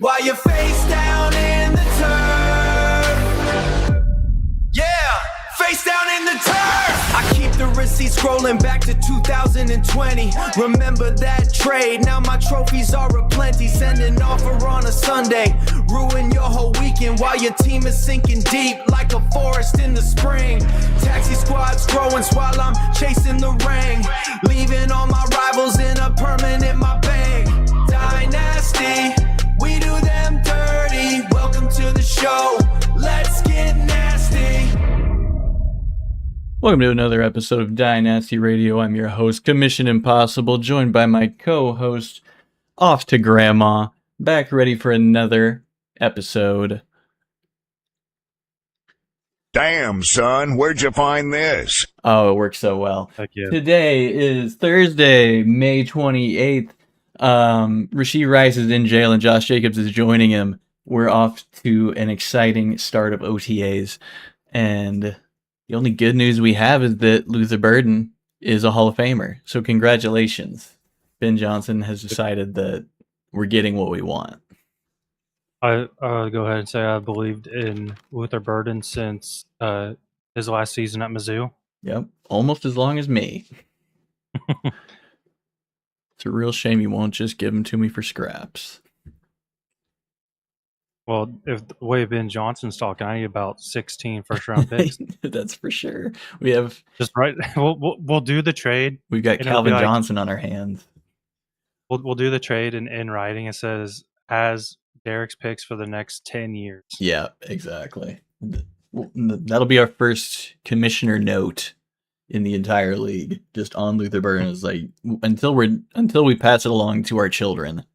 while you're face down in the turf. Yeah, face down in the turf. I keep the receipt scrolling back to 2020. Remember that trade? Now my trophies are aplenty. Send an offer on a Sunday, ruin your whole weekend while your team is sinking deep like a forest in the spring. Taxi squads growing while I'm chasing the ring, leaving all my rivals in a permanent my bank. DyNasty, we do them dirty. Welcome to the show. Let's get nasty. Welcome to another episode of DyNasty Radio. I'm your host, Commission Impossible, joined by my co-host, Off to Grandma, back ready for another episode. Damn, son, where'd you find this? Oh, it works so well. Heck yeah. Today is Thursday, May 28th. Rasheed Rice is in jail and Josh Jacobs is joining him. We're off to an exciting start of OTAs, and the only good news we have is that Luther Burden is a Hall of Famer. So congratulations. Ben Johnson has decided that we're getting what we want. I go ahead and say I believed in Luther Burden since his last season at Mizzou. Yep, almost as long as me. It's a real shame you won't just give him to me for scraps. Well, if the way Ben Johnson's talking, I need about 16 first-round picks. That's for sure. We have Just right. We'll do the trade. we've got It'll Calvin be like- Johnson on our hands. We'll do the trade in writing. It says has Derek's picks for the next 10 years. Yeah, exactly. That'll be our first commissioner note in the entire league, just on Luther Burden. Is like until we pass it along to our children,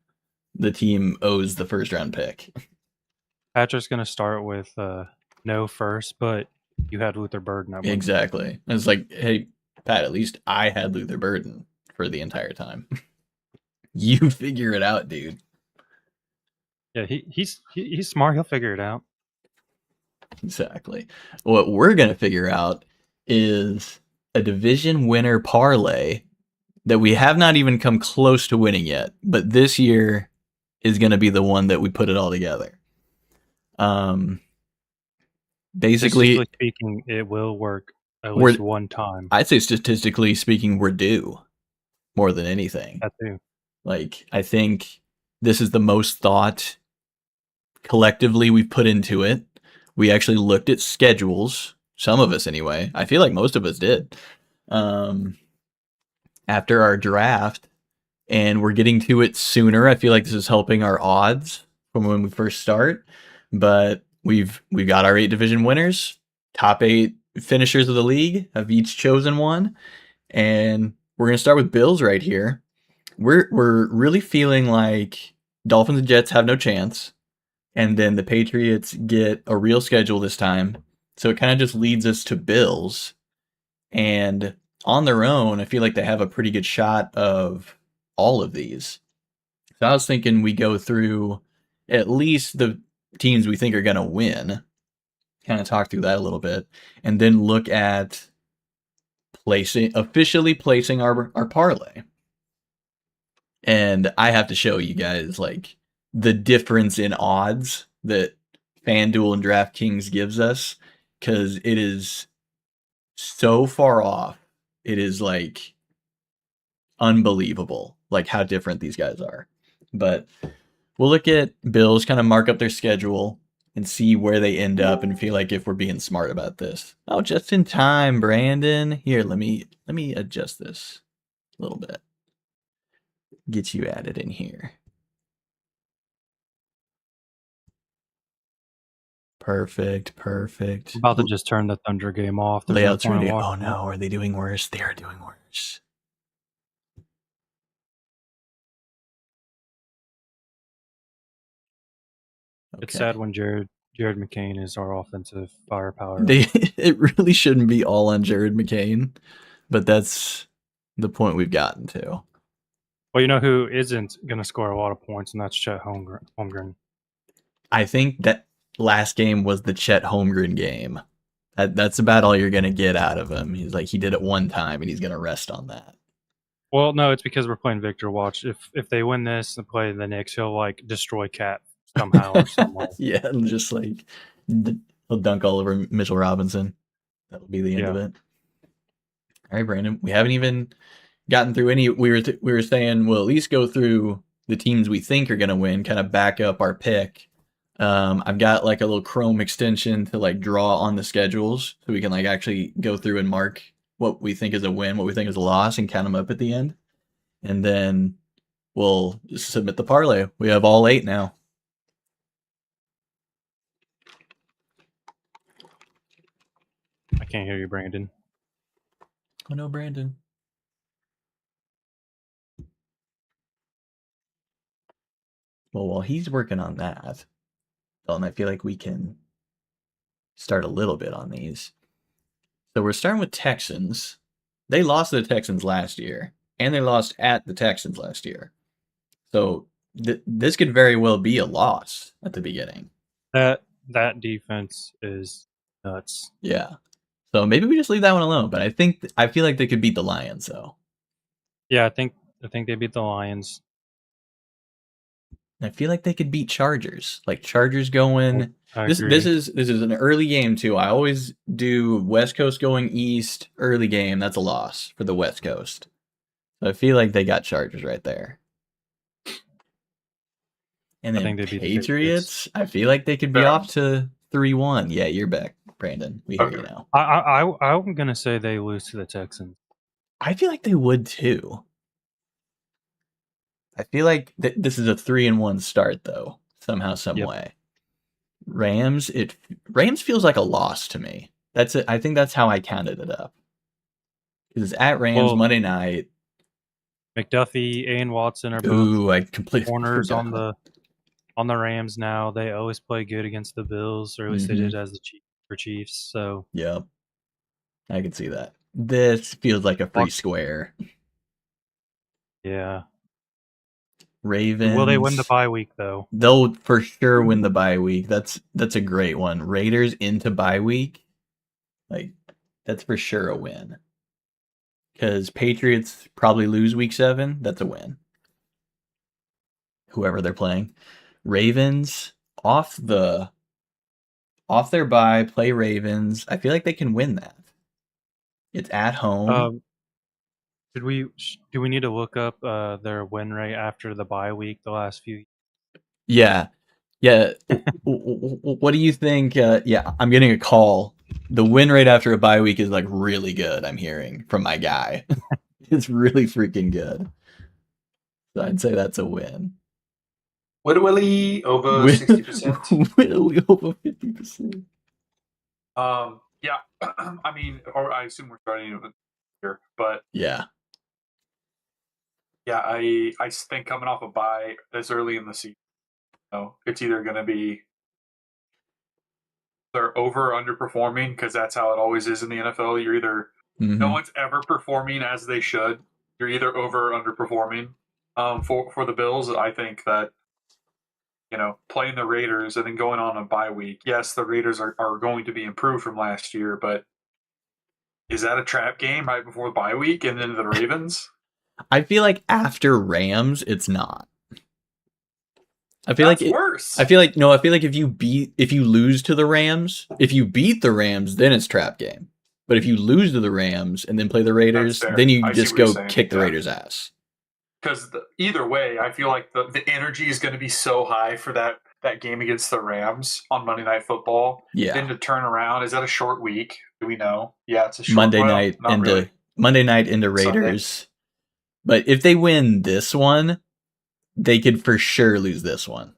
the team owes the first round pick. Patrick's going to start with no first, but you had Luther Burden at one. Exactly. It's like, hey, Pat, at least I had Luther Burden for the entire time. You figure it out, dude. Yeah, he's smart. He'll figure it out. Exactly. What we're going to figure out is a division winner parlay that we have not even come close to winning yet, but this year is going to be the one that we put it all together. Basically, Statistically speaking, it will work at least one time. I'd say statistically speaking, we're due more than anything. That too. Like, I think this is the most thought collectively we've put into it. We actually looked at schedules, some of us anyway. I feel like most of us did, after our draft, and we're getting to it sooner. I feel like this is helping our odds from when we first start, but we've got our 8 division winners, top 8 finishers of the league have each chosen one, and we're going to start with Bills right here. We're really feeling like Dolphins and Jets have no chance, and then the Patriots get a real schedule this time. So it kind of just leads us to Bills, and on their own, I feel like they have a pretty good shot of all of these. So I was thinking we go through at least the teams we think are going to win, kind of talk through that a little bit, and then look at officially placing our parlay. And I have to show you guys like the difference in odds that FanDuel and DraftKings gives us, because it is so far off. It is like unbelievable, like how different these guys are. But we'll look at Bills, kind of mark up their schedule and see where they end up, and feel like if we're being smart about this. Oh, just in time, Brandon. Here, let me adjust this a little bit. Get you added in here. Perfect. I'm about to just turn the Thunder game off. There's no Layout's point in ready. Oh watching no, are they doing worse? They are doing worse. it. It's sad when Jared McCain is our offensive firepower. It really shouldn't be all on Jared McCain, but that's the point we've gotten to. Well, you know who isn't going to score a lot of points, and that's Chet Holmgren. I think that last game was the Chet Holmgren game. That's about all you're going to get out of him. He's like, he did it one time, and he's going to rest on that. Well, no, it's because we're playing Victor Watch. If they win this and play the Knicks, he'll like destroy Cat somehow or some way. Yeah, and just like he'll dunk all over Mitchell Robinson. That'll be the end of it. All right, Brandon. We haven't even gotten through any. We were saying we'll at least go through the teams we think are going to win, kind of back up our pick. I've got like a little Chrome extension to like draw on the schedules so we can like actually go through and mark what we think is a win, what we think is a loss, and count them up at the end. And then we'll submit the parlay. We have all 8 now. I can't hear you, Brandon. Oh no, Brandon. Well, while he's working on that, Dalton, I feel like we can start a little bit on these. So we're starting with Texans. They lost to the Texans last year, and they lost at the Texans last year. So this could very well be a loss at the beginning. That defense is nuts. Yeah. So maybe we just leave that one alone. But I feel like they could beat the Lions, though. Yeah, I think they beat the Lions. I feel like they could beat Chargers. Like Chargers going. This is an early game too. I always do West Coast going east early game. That's a loss for the West Coast. So I feel like they got Chargers right there. And then Patriots, I feel like they could be off to 3-1. Yeah, you're back, Brandon. We hear you now. I'm gonna say they lose to the Texans. I feel like they would too. I feel like this is a 3-1 start though, somehow, some way. Rams feels like a loss to me. That's it. I think that's how I counted it up. Because it's at Rams Monday night. McDuffie and Watson are both I completely corners forgot. on the Rams now. They always play good against the Bills, or at least they did as the Chiefs. So yep, I can see that. This feels like a free square. Yeah. Ravens. Will they win the bye week though? They'll for sure win the bye week. That's a great one. Raiders into bye week. Like that's for sure a win. Because Patriots probably lose week 7. That's a win. Whoever they're playing. Ravens off their bye, play Ravens. I feel like they can win that. It's at home. Do we need to look up their win rate after the bye week the last few? Yeah. What do you think? Yeah, I'm getting a call. The win rate after a bye week is like really good. I'm hearing from my guy. It's really freaking good. So I'd say that's a win. Willy over 60%. Willy over 50%. Yeah. I mean, or I assume we're starting here, but yeah. Yeah, I think coming off a bye this early in the season, it's either going to be they're over or underperforming, because that's how it always is in the NFL. You're either no one's ever performing as they should. You're either over or underperforming. For the Bills, I think that playing the Raiders and then going on a bye week. Yes, the Raiders are going to be improved from last year, but is that a trap game right before the bye week and then the Ravens? I feel like after Rams, it's not. I feel That's like worse. I feel like if you lose to the Rams, if you beat the Rams, then it's trap game. But if you lose to the Rams and then play the Raiders, then you just go kick the Raiders' ass. Because either way, I feel like the energy is going to be so high for that game against the Rams on Monday Night Football. Yeah. Then to turn around, is that a short week? Do we know? Yeah, it's a short Monday night into Raiders. Sunday. But if they win this one, they could for sure lose this one.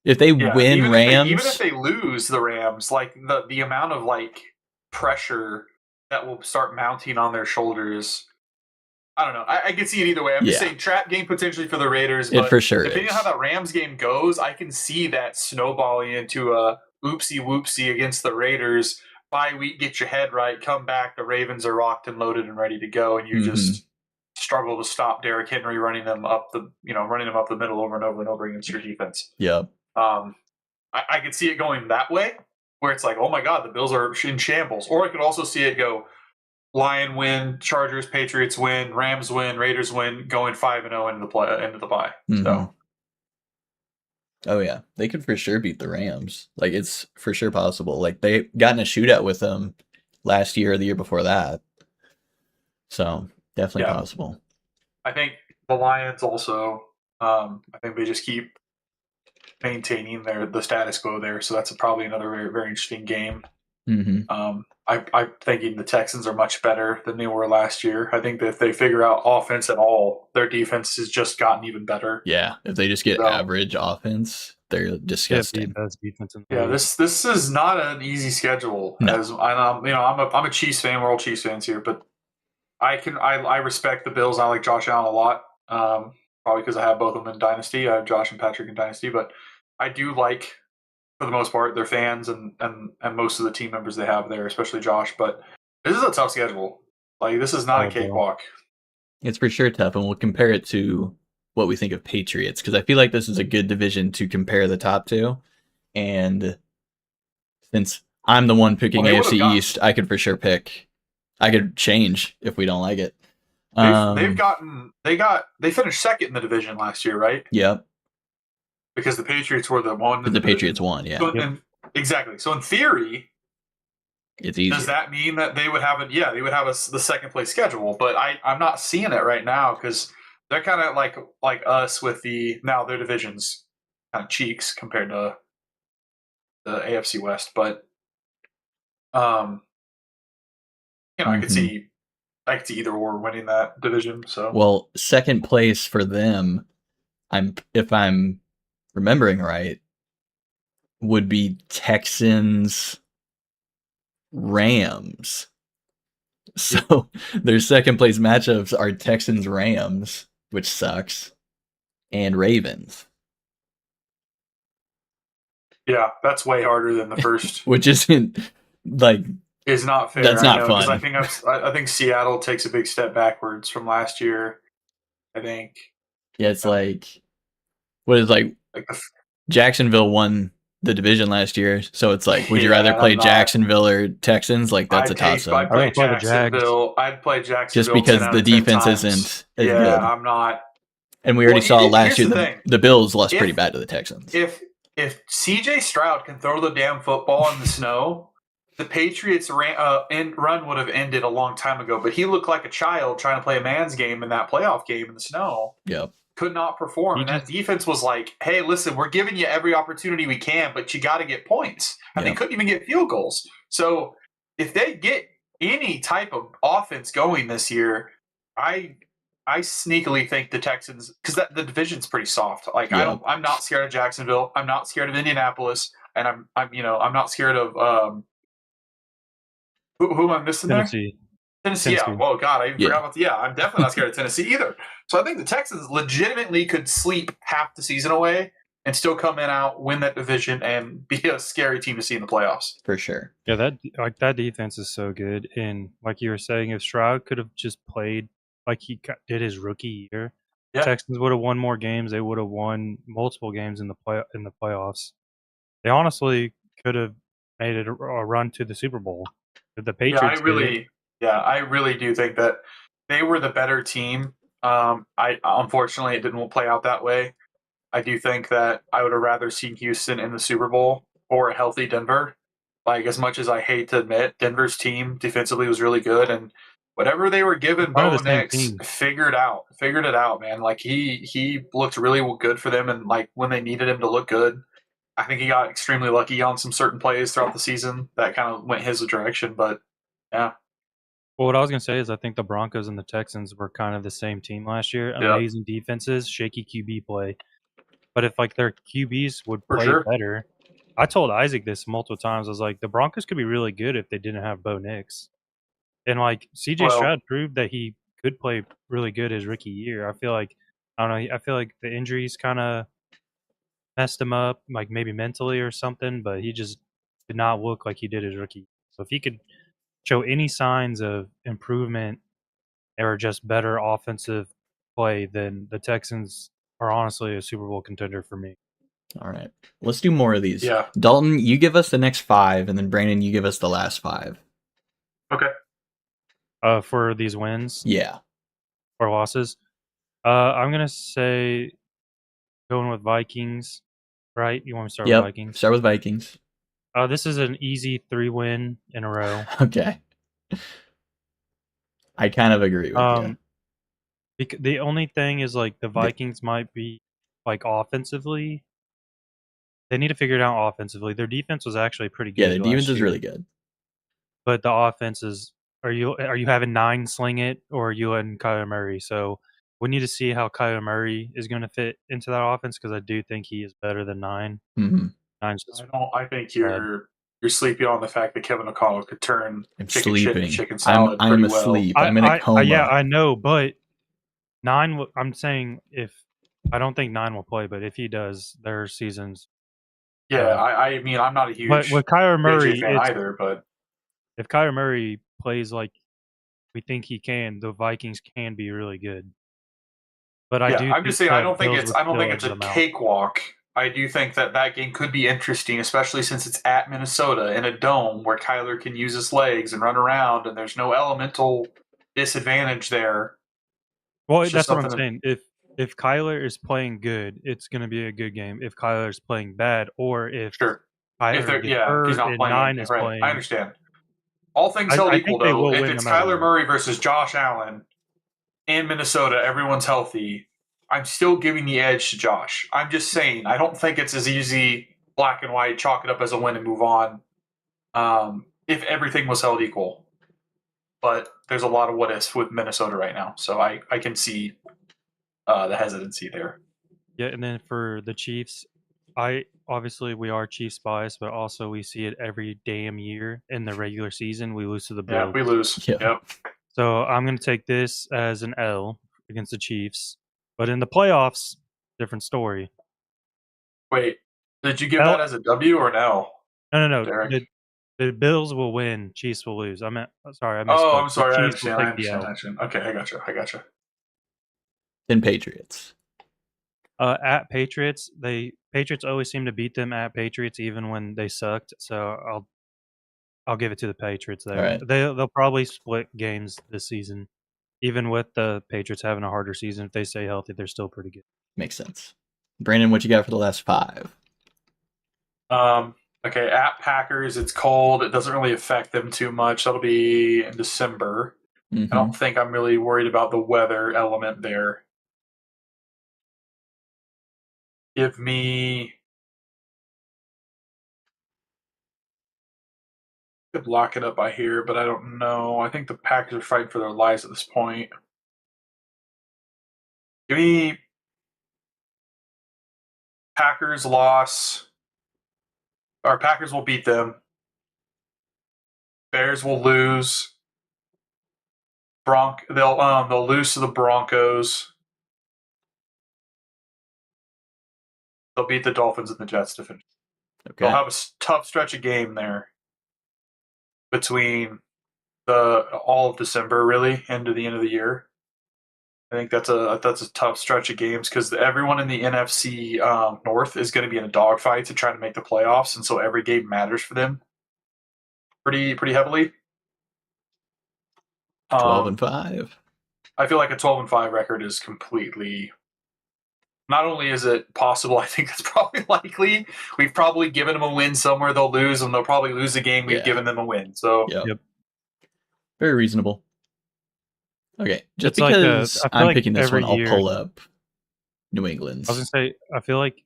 If they win Rams, even if they lose the Rams, like the amount of like pressure that will start mounting on their shoulders. I don't know. I can see it either way. I'm just saying trap game potentially for the Raiders. But it for sure depending on how that Rams game goes, I can see that snowballing into a oopsie whoopsie against the Raiders. Bye week, get your head right, come back. The Ravens are rocked and loaded and ready to go, and you just struggle to stop Derrick Henry running them up the middle over and over and over against your defense. Yep. I could see it going that way, where it's like, oh my God, the Bills are in shambles. Or I could also see it go Lion win, Chargers, Patriots win, Rams win, Raiders win, going 5-0 into the bye. So Oh yeah, they could for sure beat the Rams. Like it's for sure possible. Like they got in a shootout with them last year or the year before that. So definitely Yeah. possible. I think the Lions also. I think they just keep maintaining the status quo there, so that's probably another very, very interesting game. Mm-hmm. I'm thinking the Texans are much better than they were last year. I think that if they figure out offense at all, their defense has just gotten even better. Yeah, if they just get average offense, they're disgusting. The best defense in the Yeah, league. this is not an easy schedule. No. As I'm a Chiefs fan. We're all Chiefs fans here, but I respect the Bills. I like Josh Allen a lot. Probably because I have both of them in Dynasty. I have Josh and Patrick in Dynasty, but I do like, for the most part, their fans and most of the team members they have there, especially Josh. But this is a tough schedule. Like, this is not a cakewalk. It's for sure tough, and we'll compare it to what we think of Patriots, because I feel like this is a good division to compare the top two. And since I'm the one picking AFC East, I could for sure pick. I could change if we don't like it. They finished second in the division last year, right? Yep. Because the Patriots were the one. The Patriots won, yeah. So exactly. So in theory, it's easy. Does that mean that they would have the second place schedule? But I'm not seeing it right now because they're kind of like us with their divisions kind of cheeks compared to the AFC West. But I could see either or winning that division. So well, second place for them, if I'm remembering right, would be Texans Rams. So their second place matchups are Texans Rams, which sucks, and Ravens. Yeah, that's way harder than the first. Which isn't is not fair. That's not fun. I think Seattle takes a big step backwards from last year. I think. Yeah, it's Jacksonville won the division last year, so it's like, would you rather play Jacksonville or Texans? Like, that's a toss-up. I'd play Jacksonville. Just because the defense isn't as good. I'm not. And we already saw last year the Bills lost pretty bad to the Texans. If CJ Stroud can throw the damn football in the snow, the Patriots run would have ended a long time ago. But he looked like a child trying to play a man's game in that playoff game in the snow. Yep. Could not perform. And that defense was like, hey, listen, we're giving you every opportunity we can, but you got to get points. And they couldn't even get field goals. So if they get any type of offense going this year, I sneakily think the Texans, because the division's pretty soft. Like, I'm not scared of Jacksonville. I'm not scared of Indianapolis. And I'm not scared of who am I missing Tennessee. there? Tennessee. Yeah. Oh God, I even forgot about I'm definitely not scared of Tennessee either. So I think the Texans legitimately could sleep half the season away and still come out, win that division, and be a scary team to see in the playoffs. For sure. Yeah, that defense is so good. And like you were saying, if Stroud could have just played like he did his rookie year, Texans would have won more games. They would have won multiple games in the playoffs. They honestly could have made it a run to the Super Bowl. The Patriots. I really do think that they were the better team. Unfortunately, it didn't play out that way. I do think that I would have rather seen Houston in the Super Bowl or a healthy Denver. Like, as much as I hate to admit, Denver's team defensively was really good, and whatever they were given, Bo Nix figured it out, man. Like, he looked really good for them, and like when they needed him to look good, I think he got extremely lucky on some certain plays throughout the season that kind of went his direction. But yeah. Well, what I was going to say is I think the Broncos and the Texans were kind of the same team last year. Amazing defenses, shaky QB play. But if like their QBs would play better, I told Isaac this multiple times. I was like, the Broncos could be really good if they didn't have Bo Nix. And like CJ Stroud proved that he could play really good his rookie year. I feel like the injuries kind of messed him up, like maybe mentally or something, but he just did not look like he did his rookie. So if he could show any signs of improvement or just better offensive play, then the Texans are honestly a Super Bowl contender for me. All right. Let's do more of these. Yeah. Dalton, you give us the next 5, and then Brandon, you give us the last 5. Okay. For these wins? Yeah. Or losses? I'm going to say going with Vikings. right? You want me to start with Vikings? Start with Vikings. This is an easy 3-win in a row. Okay. I kind of agree with you. The only thing is, like, the Vikings might be, like, offensively. They need to figure it out offensively. Their defense was actually pretty good. Yeah, the defense last is year, really good. but the offense is. Are you having 9 sling it, or are you letting Kyler Murray? So we need to see how Kyler Murray is going to fit into that offense, because I do think he is better than 9. Mm-hmm. 9's just I think you're sleeping on the fact that Kevin O'Connell could turn chicken shit into chicken salad I'm pretty asleep. well. I'm in a coma. Yeah, I know, but 9. I'm saying if I don't think 9 will play, but if he does, their seasons. Yeah, I mean, I'm not a huge But with Kyler Murray fan either, but if Kyler Murray plays like we think he can, the Vikings can be really good. But I'm just saying, I don't think it's a cakewalk. I do think that game could be interesting, especially since it's at Minnesota in a dome where Kyler can use his legs and run around, and there's no elemental disadvantage there. Well, that's what I'm saying. If Kyler is playing good, it's going to be a good game. If Kyler is playing bad, or if Kyler if he's not playing, 9 is playing, I understand. All things held equal, though, if it's Kyler Murray versus Josh Allen in Minnesota, everyone's healthy, I'm still giving the edge to Josh. I'm just saying, I don't think it's as easy, black and white, chalk it up as a win and move on, if everything was held equal. But there's a lot of what ifs with Minnesota right now, so I can see the hesitancy there. Yeah, and then for the Chiefs, obviously we are Chiefs biased, but also we see it every damn year in the regular season. We lose to the Bills. Yeah, we lose. Yeah. Yep. So I'm going to take this as an L against the Chiefs. But in the playoffs, different story. Wait, did you give that as a W or an L? No. The Bills will win. Chiefs will lose. Sorry, I misspoke. Oh, I'm sorry. I understand. Okay, I gotcha. Then Patriots. At Patriots, Patriots always seem to beat them at Patriots, even when they sucked. So I'll give it to the Patriots there. Right. They'll probably split games this season, even with the Patriots having a harder season. If they stay healthy, they're still pretty good. Makes sense. Brandon, what you got for the last 5? Okay, at Packers, it's cold. It doesn't really affect them too much. That'll be in December. Mm-hmm. I don't think I'm really worried about the weather element there. Give me... I could lock it up by here, but I don't know. I think the Packers are fighting for their lives at this point. Give me Packers loss. Or Packers will beat them. Bears will lose. They'll lose to the Broncos. They'll beat the Dolphins and the Jets to finish. Okay. They'll have a tough stretch of game there between all of December, really, into the end of the year. I think that's a tough stretch of games because everyone in the NFC North is going to be in a dogfight to try to make the playoffs, and so every game matters for them pretty heavily. 12-5. I feel like a 12-5 record is completely. Not only is it possible, I think it's probably likely. We've probably given them a win somewhere. They'll lose, and they'll probably lose the game. We've given them a win. So, yep. Very reasonable. Okay, just it's because I'm picking this one, I'll pull up New England's. I was going to say, I feel like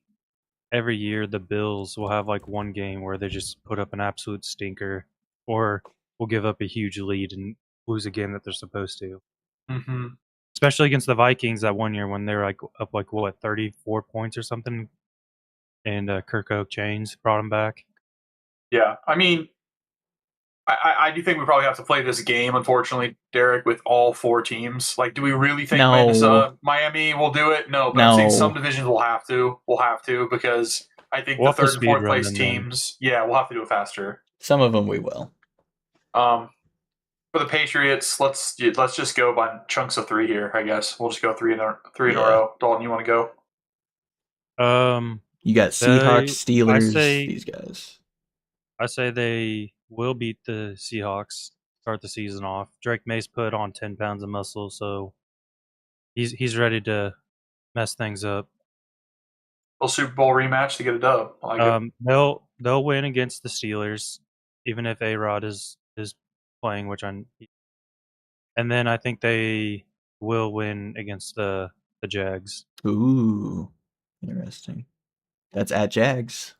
every year the Bills will have like one game where they just put up an absolute stinker, or will give up a huge lead and lose a game that they're supposed to. Mm-hmm. Especially against the Vikings that one year when they're like up 34 points or something, and Kirk Chains brought them back. Yeah, I mean, I do think we probably have to play this game, unfortunately, Derek, with all 4 teams. Like, do we really think Miami will do it? No, but I'm saying some divisions will have to. We'll have to because I think the 3rd and 4th place teams. Yeah, we'll have to do it faster. Some of them we will. For the Patriots, let's just go by chunks of 3 here. I guess we'll just go 3 in a row. Dalton, you want to go? You got Seahawks, Steelers, these guys. I say they will beat the Seahawks. Start the season off. Drake May's put on 10 pounds of muscle, so he's ready to mess things up. Super Bowl rematch to get a dub. I like it. They'll win against the Steelers, even if A-Rod is playing, and then I think they will win against the Jags. Ooh, interesting. That's at Jags.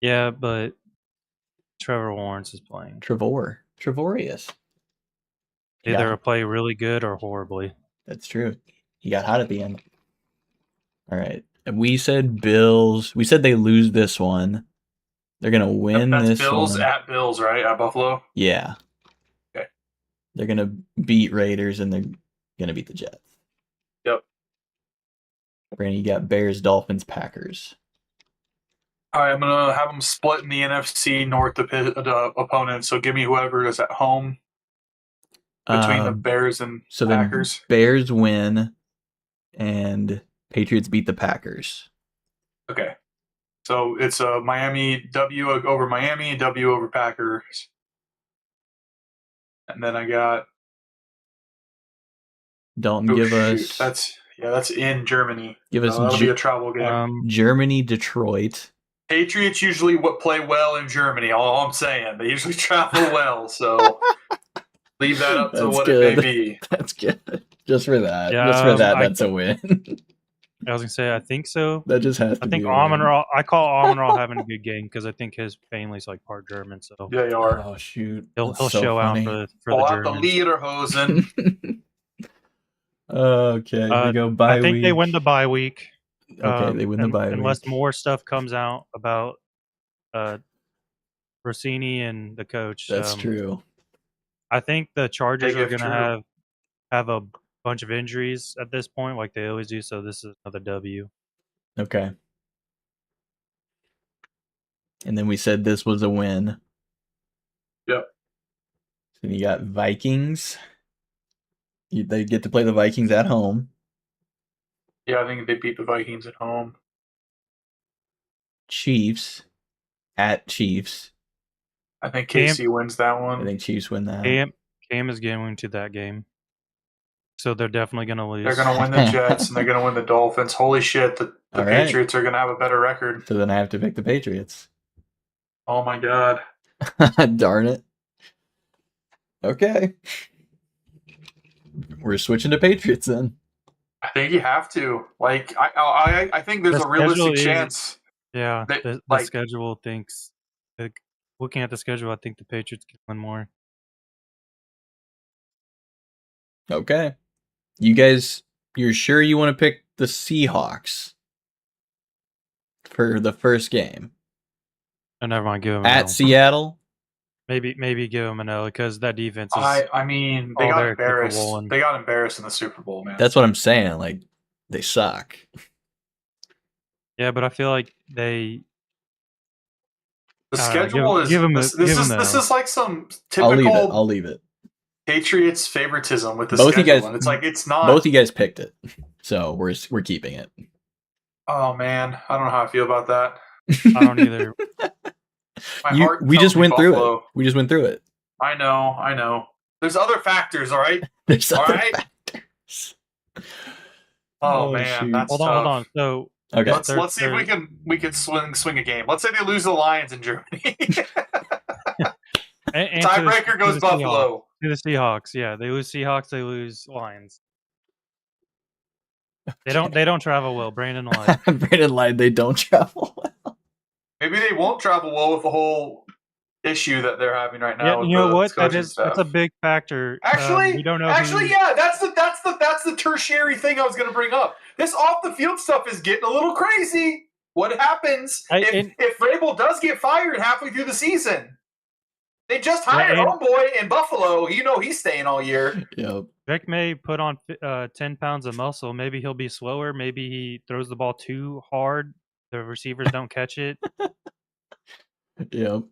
Yeah, but Trevor Lawrence is playing. Trevorius. Either play really good or horribly. That's true. He got hot at the end. All right. And we said Bills. We said they lose this one. They're going to win this Bills one. at Bills, right? At Buffalo? Yeah. Okay. They're going to beat Raiders and they're going to beat the Jets. Yep. Brandon, you got Bears, Dolphins, Packers. All right, I'm going to have them split in the NFC North opponents. So give me whoever is at home between the Bears and Packers. So Bears win and Patriots beat the Packers. Okay. So it's a Miami W over Miami, W over Packers. And then I got... Dalton, give us... That's in Germany. Give us that'll be a travel game. Germany, Detroit. Patriots usually play well in Germany. All I'm saying, they usually travel well. So leave that up to what it may be. That's good. Just for that. Yeah, just for that, that's a win. I was gonna say, I think so. That just has to be. I think Amenral. I call Amenral having a good game because I think his family's like part German. So yeah, you are. Oh shoot, he'll show funny. out for the Germans. The Lederhosen. Okay, we go bye week. I think they win the bye week. Okay, they win the bye week. Unless more stuff comes out about Rossini and the coach. That's true. I think the Chargers are going to have a bunch of injuries at this point, like they always do. So this is another W. Okay. And then we said this was a win. Yep. So you got Vikings. They get to play the Vikings at home. Yeah, I think they beat the Vikings at home. Chiefs at Chiefs. I think KC wins that one. I think Chiefs win that. Cam is going to that game. So they're definitely going to lose. They're going to win the Jets and they're going to win the Dolphins. Holy shit, the Patriots are going to have a better record. So then I have to pick the Patriots. Oh my God. Darn it. Okay. We're switching to Patriots then. I think you have to. Like, I think there's a realistic chance. Yeah, the schedule thinks. Looking at the schedule, I think the Patriots can win more. Okay. You guys, you're sure you want to pick the Seahawks for the first game? Oh, never mind. Give them at Seattle. Maybe give them an L because that defense is. I mean, they got embarrassed. They got embarrassed in the Super Bowl, man. That's what I'm saying. Like, they suck. Yeah, but I feel like they. The schedule is. This is like some typical. I'll leave it. Patriots favoritism with the schedule, and it's like it's not. Both you guys picked it, so we're keeping it. Oh man, I don't know how I feel about that. I don't either. We just went through it. We just went through it. I know. There's other factors, all right? There's other factors. Oh man, shoot. that's hold on. So okay, let's see if we can swing a game. Let's say they lose the Lions in Germany. Tiebreaker goes Buffalo. To the Seahawks, yeah. They lose Seahawks, they lose Lions. They don't travel well. Brandon lied. Brandon lied. They don't travel well. Maybe they won't travel well with the whole issue that they're having right now. Yeah, you know what? That's a big factor. Actually, we don't know. Yeah, that's the tertiary thing I was going to bring up. This off the field stuff is getting a little crazy. What happens if Vrabel does get fired halfway through the season? They just hired homeboy in Buffalo. You know he's staying all year. Yep. Vic may put on 10 pounds of muscle. Maybe he'll be slower. Maybe he throws the ball too hard. The receivers don't catch it. Yep.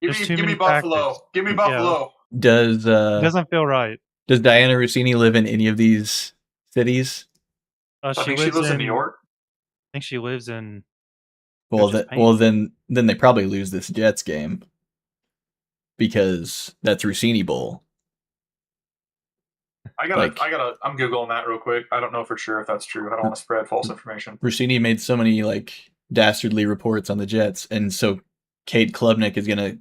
Give me Buffalo. Give me Buffalo. Yeah. Doesn't feel right. Does Diana Rossini live in any of these cities? She lives in New York. I think she lives in. Then they probably lose this Jets game. Because that's Rossini Bowl. I'm Googling that real quick. I don't know for sure if that's true. I don't want to spread false information. Rossini made so many dastardly reports on the Jets, and so Cade Klubnik is gonna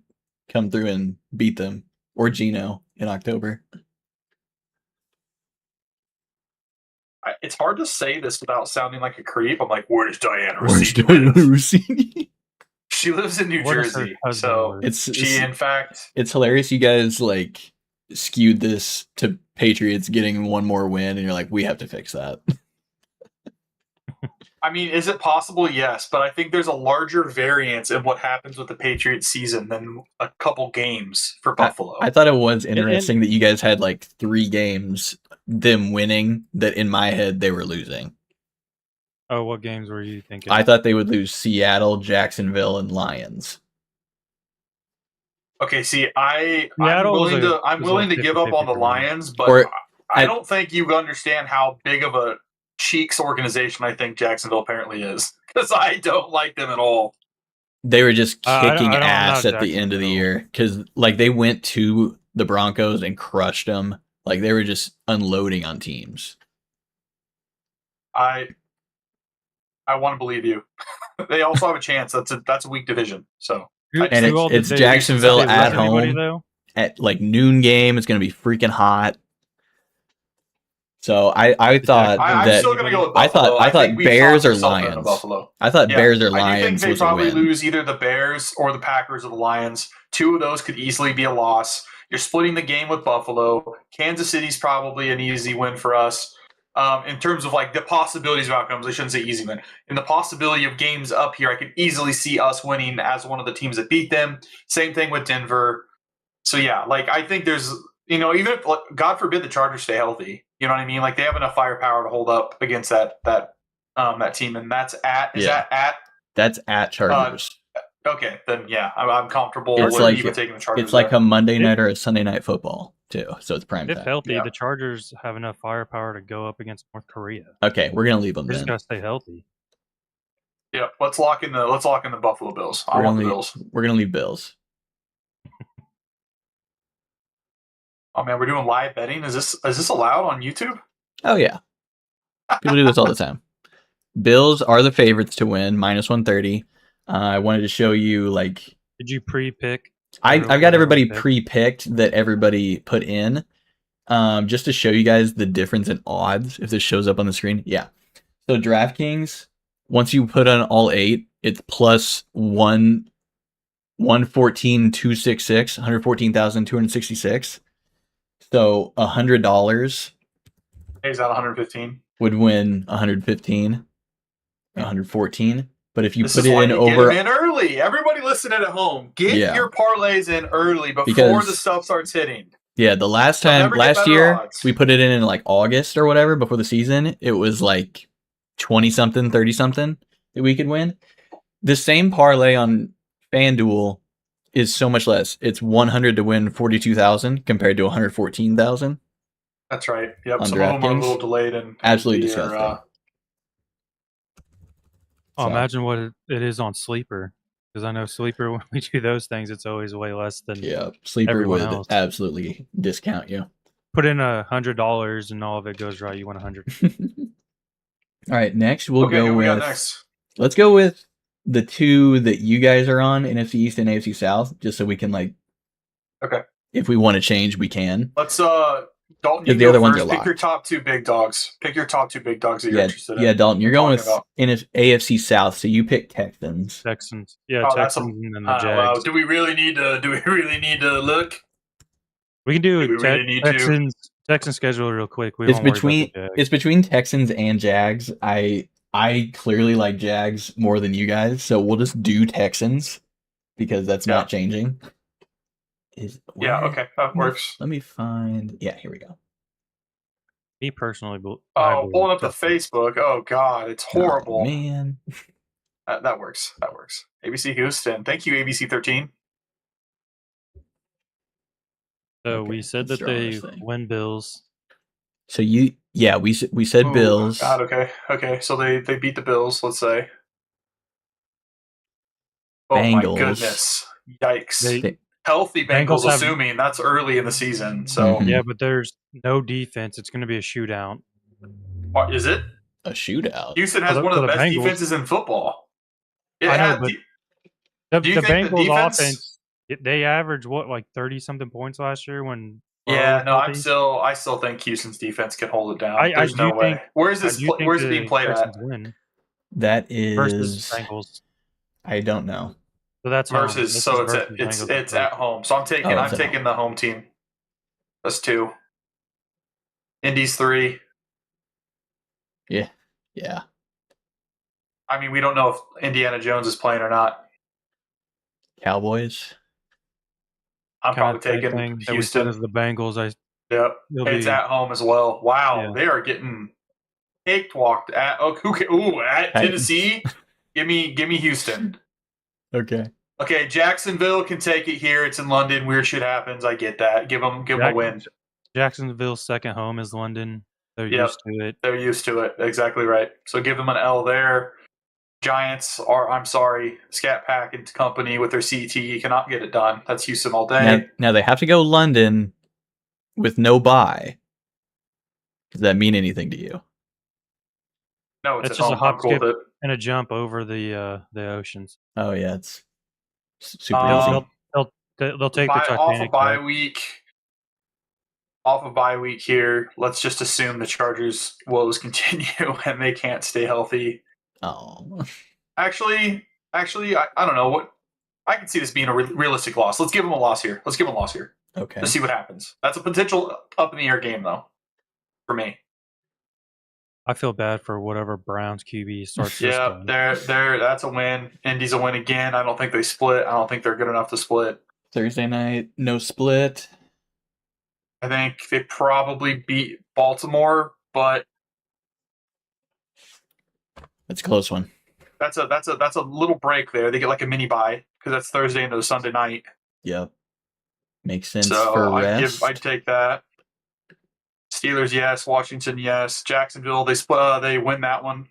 come through and beat them, or Gino in October. It's hard to say this without sounding like a creep. I'm like, where does Diana Rossini? She lives in New Jersey, so it's hilarious. You guys skewed this to Patriots getting one more win, and you're like, we have to fix that. I mean, is it possible? Yes, but I think there's a larger variance in what happens with the Patriots season than a couple games for Buffalo. I thought it was interesting that you guys had 3 games, them winning, that in my head they were losing. Oh, what games were you thinking? I thought they would lose Seattle, Jacksonville, and Lions. Okay, see, I'm willing to give up on the Lions, but I don't think you understand how big of a cheeks organization I think Jacksonville apparently is, because I don't like them at all. They were just kicking ass at the end of the year because they went to the Broncos and crushed them. They were just unloading on teams. I want to believe you. They also have a chance. That's a weak division. So it's Jacksonville at home at noon game. It's going to be freaking hot. So I thought I'm that still gonna go with Buffalo. I thought Bears or Lions. I thought Bears or Lions. I think they probably lose either the Bears or the Packers or the Lions. 2 of those could easily be a loss. You're splitting the game with Buffalo. Kansas City's probably an easy win for us. In terms of the possibilities of outcomes, I shouldn't say easy win. In the possibility of games up here, I could easily see us winning as one of the teams that beat them. Same thing with Denver. So yeah, I think there's even if God forbid the Chargers stay healthy. You know what I mean? They have enough firepower to hold up against that team, and that's that's at Chargers. Okay, then yeah, I'm comfortable with even taking the Chargers. It's a Monday night or a Sunday night football too, so it's prime time. If healthy, the Chargers have enough firepower to go up against North Korea. Okay, we're gonna leave them. They just gotta stay healthy. Yeah, let's lock in the Buffalo Bills. I want the Bills. We're gonna leave Bills. Oh man, we're doing live betting. Is this allowed on YouTube? Oh yeah, people do this all the time. Bills are the favorites to win, -130. I wanted to show you Did you pre-pick? I've got everybody pre-picked that everybody put in, just to show you guys the difference in odds. If this shows up on the screen, yeah. So DraftKings, once you put on all 8, it's plus 114,266, 114,266. So $100 pays out 115 would win 115, 114. But if you put it in over, get in early. Everybody listening at home, get your parlays in early before the stuff starts hitting. Yeah, the last year odds. We put it in August or whatever before the season. It was 20 something, 30 something that we could win. The same parlay on FanDuel is so much less. It's 100 to win 42,000 compared to 114,000. That's right. Yep. Some of them are a little delayed and absolutely disgusting. Imagine what it is on Sleeper, because I know Sleeper, when we do those things, it's always way less than Sleeper would else. Absolutely discount you. Put in $100 and all of it goes right. You win 100. All right, next we'll go with. Let's go with the 2 that you guys are on, NFC East and AFC South, just so we can Okay. If we want to change, we can. Let's Dalton, you the other ones are pick your top 2 big dogs. Pick your top 2 big dogs that you're interested in. Yeah, Dalton, you're going with AFC South, so you pick Texans. Texans. Yeah, Texans and then the Jags. Wow. Do we really need to look? We can do Texans schedule real quick. It's between Texans and Jags. I clearly like Jags more than you guys, so we'll just do Texans because that's not changing. Okay, that works. Let me find. Yeah, here we go. Me personally, pulling up the Facebook. Oh God, it's horrible. Oh, man, that works. That works. ABC Houston. Thank you, ABC 13. So we said that they win Bills. So we said Bills. God, okay. So they beat the Bills. Let's say. Oh Bengals. My goodness! Yikes! healthy Bengals, Bengals have- assuming that's early in the season. So Mhm. Yeah, but there's no defense. It's going to be a shootout. Is it? A shootout. Houston has one of the best Bengals. defenses in football. I know, but do you the think the Bengals defense- offense, they averaged what, like 30-something points last year when. Yeah, no, healthy? I still think Houston's defense can hold it down. I There's no do way. think- Where's I this? do think Where's it the being played Texans at? win That versus is. Bengals. I don't know. So that's home. Versus, This so is versus Bengals it's at home. So I'm taking Oh, it's at taking the home team. That's 2. Indy's 3. Yeah. I mean, we don't know if Indiana Jones is playing or not. Cowboys. I'm Kinda probably same taking thing that we said Houston. as the Bengals. Yep, It'll it's be- at home as well. Wow, Yeah. they are getting cakewalked at. At Titans. Tennessee. give me Houston. Okay. Okay, Jacksonville can take it here. It's in London. Weird shit happens. I get that. Give them a win. Jacksonville's second home is London. They're Yep. used to it. They're used to it. Exactly right. So give them an L there. Giants are, I'm sorry, Scat Pack and company with their CTE cannot get it done. That's Houston all day. Now they have to go London with no bye. Does that mean anything to you? No, it's It's at just a home. hop, I'm cool with skip, it. and a jump over the oceans. Oh yeah, it's super Um, easy. They'll take the off Titanic of bye back. week. Off of bye week here, let's just assume the Chargers woes continue and they can't stay healthy. Oh. Actually, I don't know what. I can see this being a realistic loss. Let's give them a loss here. Okay. Let's see what happens. That's a potential up in the air game though, for me. I feel bad for whatever Browns QB starts this Yeah, game. that's a win. Indy's a win again. I don't think they split. I don't think they're good enough to split. Thursday night, no split. I think they probably beat Baltimore, but It's a close one. that's a little break there. They get like a mini bye because that's Thursday into Sunday night. Yep. Makes sense So for rest. I'd take that. Steelers, yes. Washington, yes. Jacksonville, they split. They win that one.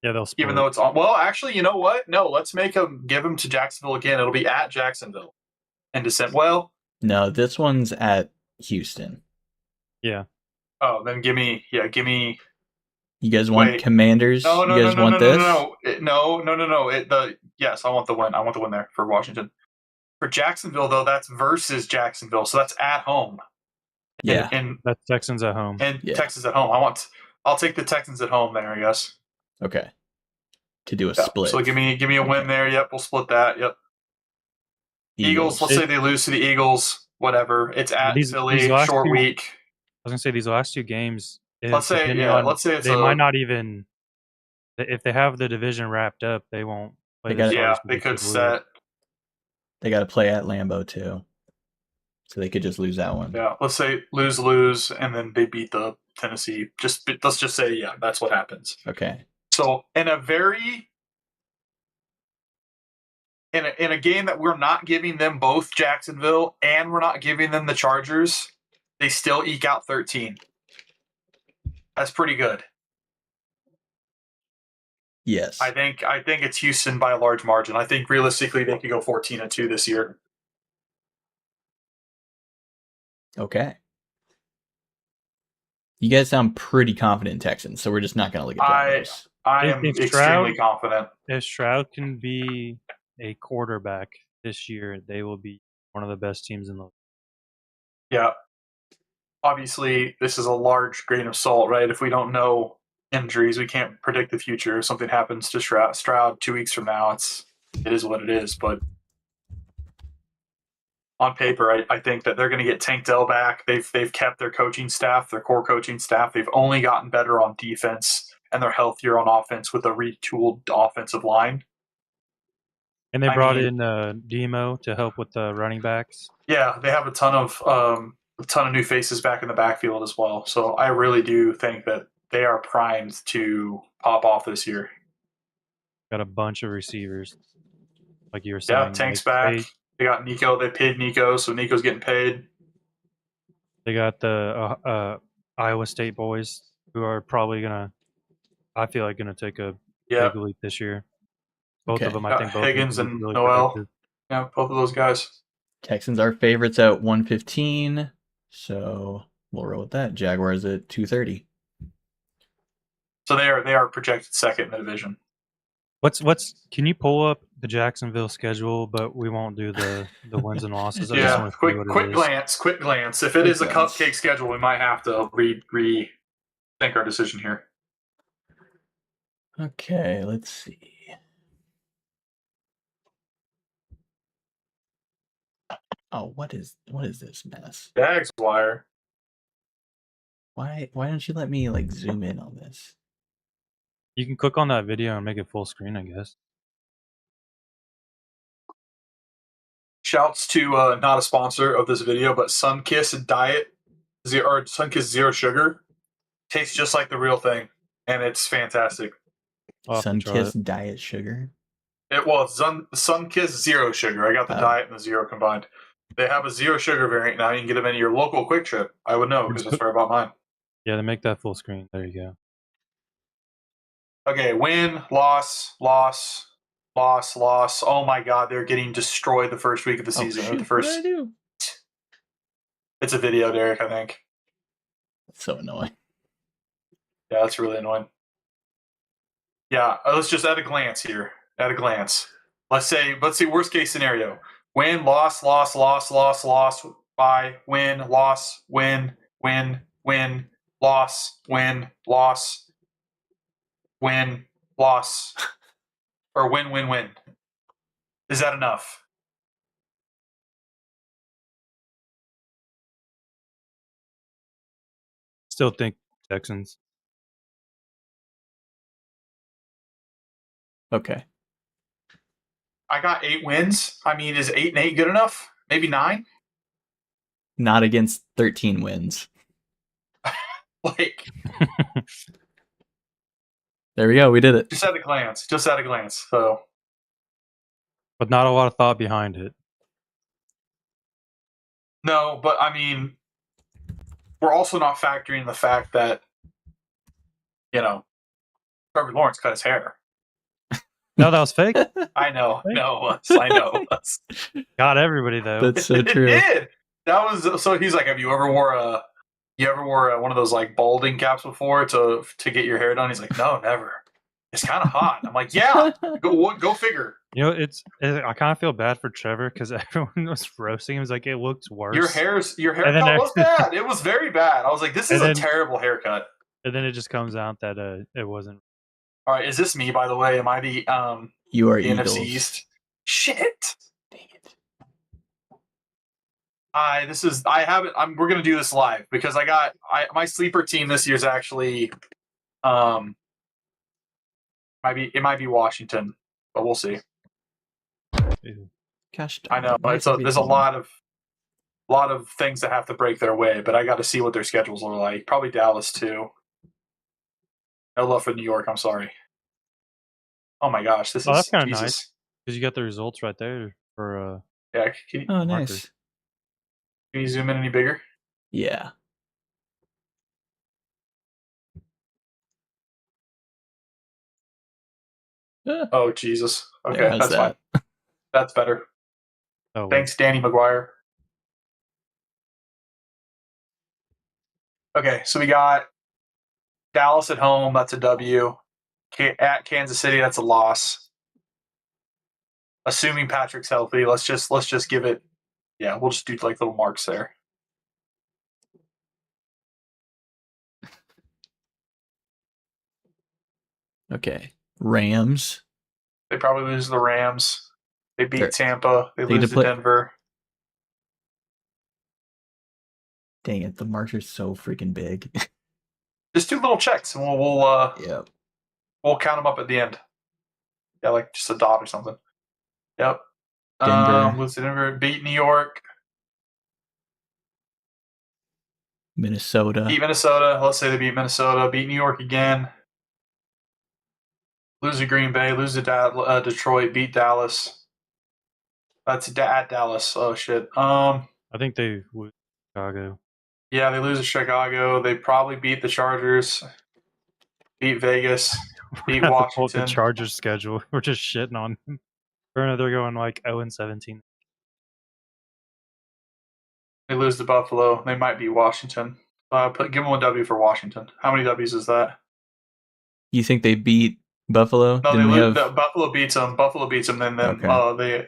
Yeah, they'll split. Even though it's on. Well, actually, you know what? No, let's give them to Jacksonville again. It'll be at Jacksonville in December. Well, No, this one's at Houston. Yeah. oh, then give me. You guys want Wait. Commanders? No, you guys want this? No. Yes, I want the win. I want the win there for Washington. For Jacksonville, though, that's versus Jacksonville, so that's at home. Yeah. And That's Texans at home. and Texas at home. I'll take the Texans at home there. I guess. Okay. To do a Yeah, split. so give me a win there. Yep, we'll split that. Yep. Eagles. Let's say they lose to the Eagles. Whatever. It's at Philly. these last Short two- week. I was gonna say these last 2 games. Let's say it's they might not even. If they have the division wrapped up, they won't play. They got- the Yeah, Stars they because could of set. They got to play at Lambeau too. So they could just lose that one. Yeah, let's say lose, and then they beat the Tennessee. Let's just say that's what happens. Okay. So in a game that we're not giving them both Jacksonville and we're not giving them the Chargers, they still eke out 13. That's pretty good. Yes. I think it's Houston by a large margin. I think realistically they could go 14-2 this year. Okay. You guys sound pretty confident in Texans, so we're just not going to look at Jaguars. I If am Stroud- extremely confident. If Stroud can be a quarterback this year, they will be one of the best teams in the league. Yeah. Obviously, this is a large grain of salt, right? If we don't know injuries, we can't predict the future. If something happens to Stroud 2 weeks from now, it is what it is. But on paper, I think that they're going to get Tank Dell back. They've kept their coaching staff, their core coaching staff. They've only gotten better on defense, and they're healthier on offense with a retooled offensive line. And they brought in Demo to help with the running backs. Yeah, they have a ton of new faces back in the backfield as well. So I really do think that they are primed to pop off this year. Got a bunch of receivers, like you were saying. Yeah, Tank's back. They got Nico. They paid Nico, so Nico's getting paid. They got the Iowa State boys, who are probably gonna take a Yeah, big leap this year. Both Okay. of them, I Got think, both Higgins will be and really Noel. productive. yeah, both of those guys. Texans are favorites at 115, so we'll roll with that. Jaguars at 230. So they are projected second in the division. Can you pull up the Jacksonville schedule, but we won't do the wins and losses. I just Yeah, want to see what quick it is. glance. If it is a cupcake schedule, we might have to rethink our decision here. Okay, let's see. Oh, what is this mess? Jags wire. Why don't you let me like zoom in on this? You can click on that video and make it full screen, I guess. Shouts to not a sponsor of this video, but Sunkiss Diet or Sunkiss Zero Sugar tastes just like the real thing, and it's fantastic. Sunkiss Diet Sugar. It's Sunkiss Zero Sugar. I got the diet and the zero combined. They have a zero sugar variant now. You can get them in your local Quick Trip. I would know because that's where I bought mine. Yeah, they make that full screen. There you go. Okay, win, loss. Oh my God, they're getting destroyed the first week of the season. Shoot, the first. what did I do? It's a video, Derek. I think. That's so annoying. Yeah, that's really annoying. Yeah, let's just at a glance here. At a glance, let's see. Worst case scenario: win, loss, bye, win, loss, win, loss, win, loss, or win. Is that enough? Still think Texans. Okay. I got 8 wins. I mean, is 8-8 good enough? Maybe 9? Not against 13 wins. Like, there we go. We did it. Just at a glance. So, but not a lot of thought behind it. No, but I mean, we're also not factoring the fact that, Trevor Lawrence cut his hair. No, that was fake. I know. No, I know. Got everybody though. That's so true. It did. That was so. He's like, have you ever wore one of those like balding caps before to get your hair done? He's like, no, never. It's kind of hot. I'm like, yeah. Go figure. I kind of feel bad for Trevor because everyone was roasting him. It was like, it looks worse. Your haircut was bad. It was very bad. I was like, this is a terrible haircut. And then it just comes out that it wasn't. All right, is this me, by the way? Am I the you are the Eagles. NFC East? Shit. Dang it. We're gonna do this live because my sleeper team this year is actually it might be Washington, but we'll see. Gosh, I know there's a lot of things that have to break their way, but I got to see what their schedules are like. Probably Dallas too. No love for New York. I'm sorry. Oh my gosh, that's kind of nice because you got the results right there for. Yeah. Nice. Can you zoom in any bigger? Yeah. Oh Jesus. Okay, that's fine. That's better. Oh, thanks, Danny McGuire. Okay, so we got Dallas at home. That's a W. At Kansas City, that's a loss. Assuming Patrick's healthy, let's just give it. Yeah, we'll just do like little marks there. Okay, Rams. They probably lose to the Rams. They beat Tampa. They lose to Denver. Dang it, the marks are so freaking big. Just do little checks, and we'll count them up at the end. Yeah, like just a dot or something. Yep. Denver. Lose to Denver. Beat New York. Minnesota. Beat Minnesota. Let's say they beat Minnesota. Beat New York again. Lose to Green Bay. Lose to Detroit. Beat Dallas. That's at Dallas. Oh shit. I think they lose to Chicago. Yeah, they lose to Chicago. They probably beat the Chargers. Beat Vegas. Beat Washington. The Chargers schedule. We're just shitting on them. They're going like 0-17. They lose to Buffalo. They might beat Washington. Give them one W for Washington. How many W's is that? You think they beat Buffalo? No, Didn't they we lose. have... Buffalo beats them. Buffalo beats them. Then Okay.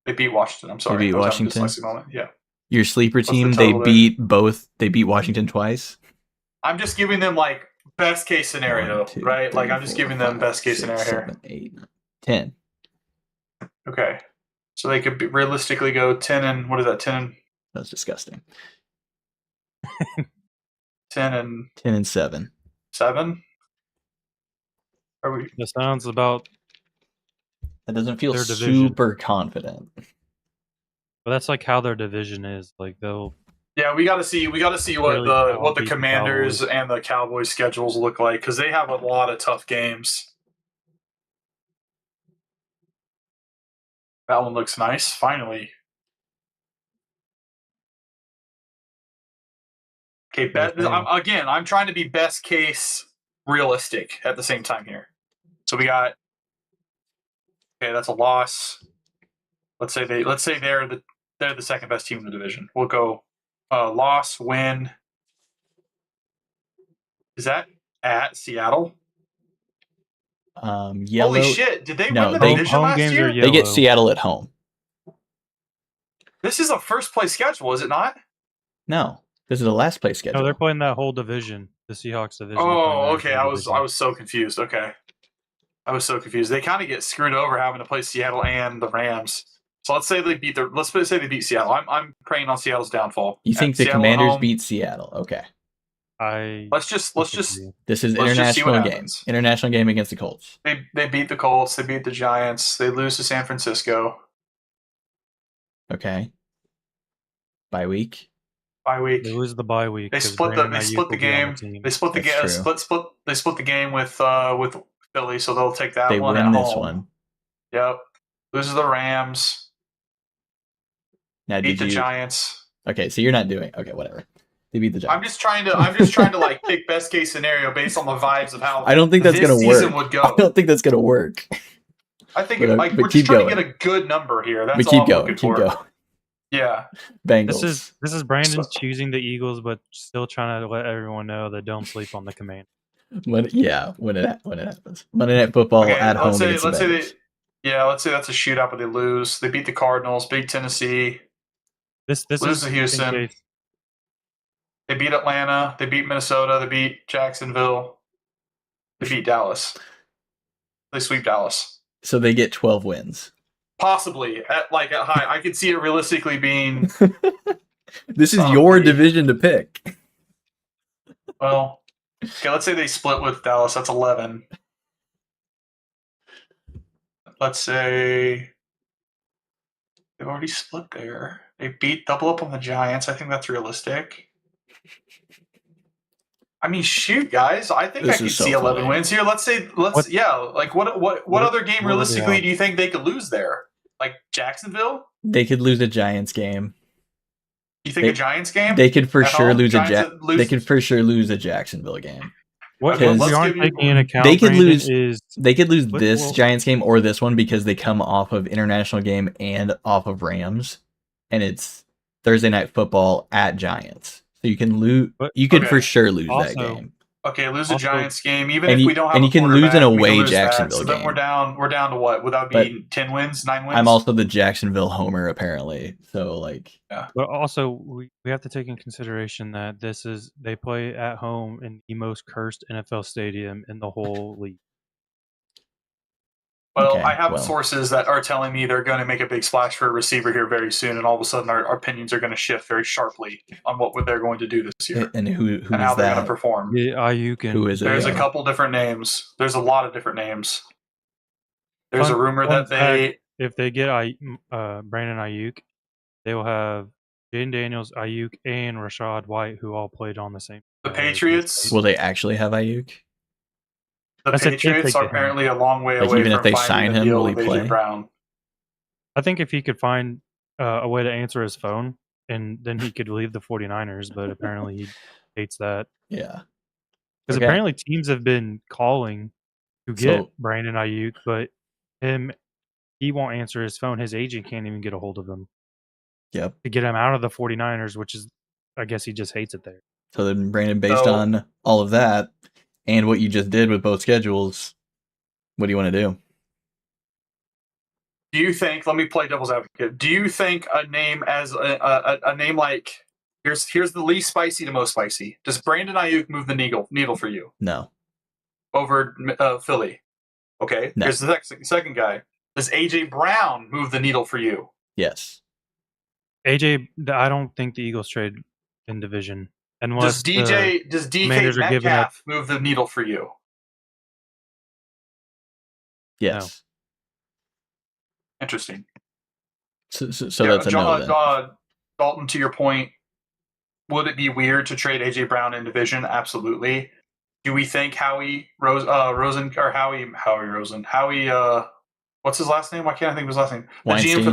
they beat Washington. I'm sorry. They beat I was having a Washington? dyslexic moment. Yeah. Your sleeper What's the team, they total there? beat both. They beat Washington twice. I'm just giving them like best case scenario, 1, 2, right? 3, like I'm just 4, giving them 5, best case 6, scenario 7, here. 8, 9, 10. Okay. So they could realistically go 10 and what is that? 10 and That's disgusting. 10 and 10 and 7. 7. Are we? That sounds about. That doesn't feel Their division. super confident. But that's like how their division is. Like they'll. Yeah, we got to see. We got to see what Really the beat the Commanders Cowboys. and the Cowboys schedules look like because they have a lot of tough games. That one looks nice. Finally. Okay, I'm trying to be best case realistic at the same time here. So we got. Okay, that's a loss. Let's say they're the second best team in the division. We'll go loss, win. Is that at Seattle? Yellow. Holy shit! Did they win the division home last games year? are yellow. They get Seattle at home. This is a first place schedule, is it not? No, this is a last place schedule. No, they're playing that whole division, the Seahawks division. Oh, okay. I was so confused. Okay, I was so confused. They kind of get screwed over having to play Seattle and the Rams. So let's say they beat Seattle. I'm praying on Seattle's downfall. You think the Commanders beat Seattle? Okay. Let's just. This is international game. International game against the Colts. They beat the Colts. They beat the Giants. They lose to San Francisco. Okay. Bye week. Bye week. They lose the bye week. They split the game. They split the game with Philly, so they'll take that one. They win this home. one. Yep. Loses the Rams. Now beat the Giants. Okay, so you're not doing. Okay, whatever. They beat the Giants. I'm just trying to like pick best case scenario based on the vibes of how I don't think that's this gonna season work. would go. I don't think that's gonna work. I think but we're just trying to get a good number here. That's all I'm looking for. Keep going. Yeah. Bengals. This is Brandon's choosing the Eagles, but still trying to let everyone know that don't sleep on the Command. When it happens. Monday Night Football at home against the Bengals. Let's say that's a shootout, but they lose. They beat the Cardinals, beat Tennessee. This lose to Houston. They beat Atlanta. They beat Minnesota. They beat Jacksonville. They beat Dallas. They sweep Dallas. So they get 12 wins. Possibly at high. I could see it realistically being. This is your division to pick. Well, okay. Let's say they split with Dallas. That's 11. Let's say they've already split there. They double up on the Giants. I think that's realistic. I mean, shoot, guys. I think I could see 11 wins here. What other game realistically do you think they could lose there? Like Jacksonville? They could lose a Giants game. You think a Giants game? They could for sure lose They could for sure lose a Jacksonville game. What we aren't taking into account, they could lose. Is they could lose this Giants game or this one because they come off of international game and off of Rams, and it's Thursday Night Football at Giants. So you can lose. You could for sure lose that game. Okay, lose a Giants game, even if we don't have. And you can lose an away Jacksonville game. So then we're down to what? Would that be 10 wins, 9 wins? I'm also the Jacksonville homer, apparently. So yeah. But also we have to take in consideration that they play at home in the most cursed NFL stadium in the whole league. Well, I have sources that are telling me they're going to make a big splash for a receiver here very soon, and all of a sudden our opinions are going to shift very sharply on what they're going to do this year and who and how they're going to perform. Yeah, Ayuk and who is it? There's a couple different names. There's a lot of different names. There's a rumor that if they get Brandon Ayuk, they will have Jaden Daniels, Ayuk, and Rashad White, who all played on the same. The Patriots. Will they actually have Ayuk? The Patriots are apparently a long way away even from if they sign him, will he play? Brown. I think if he could find a way to answer his phone, and then he could leave the 49ers, but apparently he hates that. Yeah. Because apparently teams have been calling to get Brandon Ayuk, but he won't answer his phone. His agent can't even get a hold of him. Yep. To get him out of the 49ers, which is, I guess he just hates it there. So then, Brandon, based on all of that and what you just did with both schedules, what do you want to do? Do you think? Let me play devil's advocate. Do you think a name as a name like here's the least spicy to most spicy? Does Brandon Ayuk move the needle for you? No. Over Philly. Okay. No. Here's the second guy. Does AJ Brown move the needle for you? Yes. AJ, I don't think the Eagles trade in division unless does DK Metcalf move the needle for you? Yes. No. Interesting. So that's a no then. Dalton, to your point, would it be weird to trade AJ Brown in division? Absolutely. Do we think Howie Rosen, what's his last name? Why can't I think of his last name? The Weinstein. GM for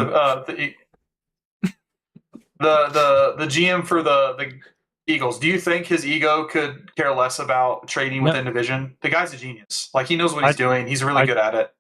the GM for the Eagles. Do you think his ego could care less about trading within division? The guy's a genius. Like, he knows what he's doing. He's really good at it.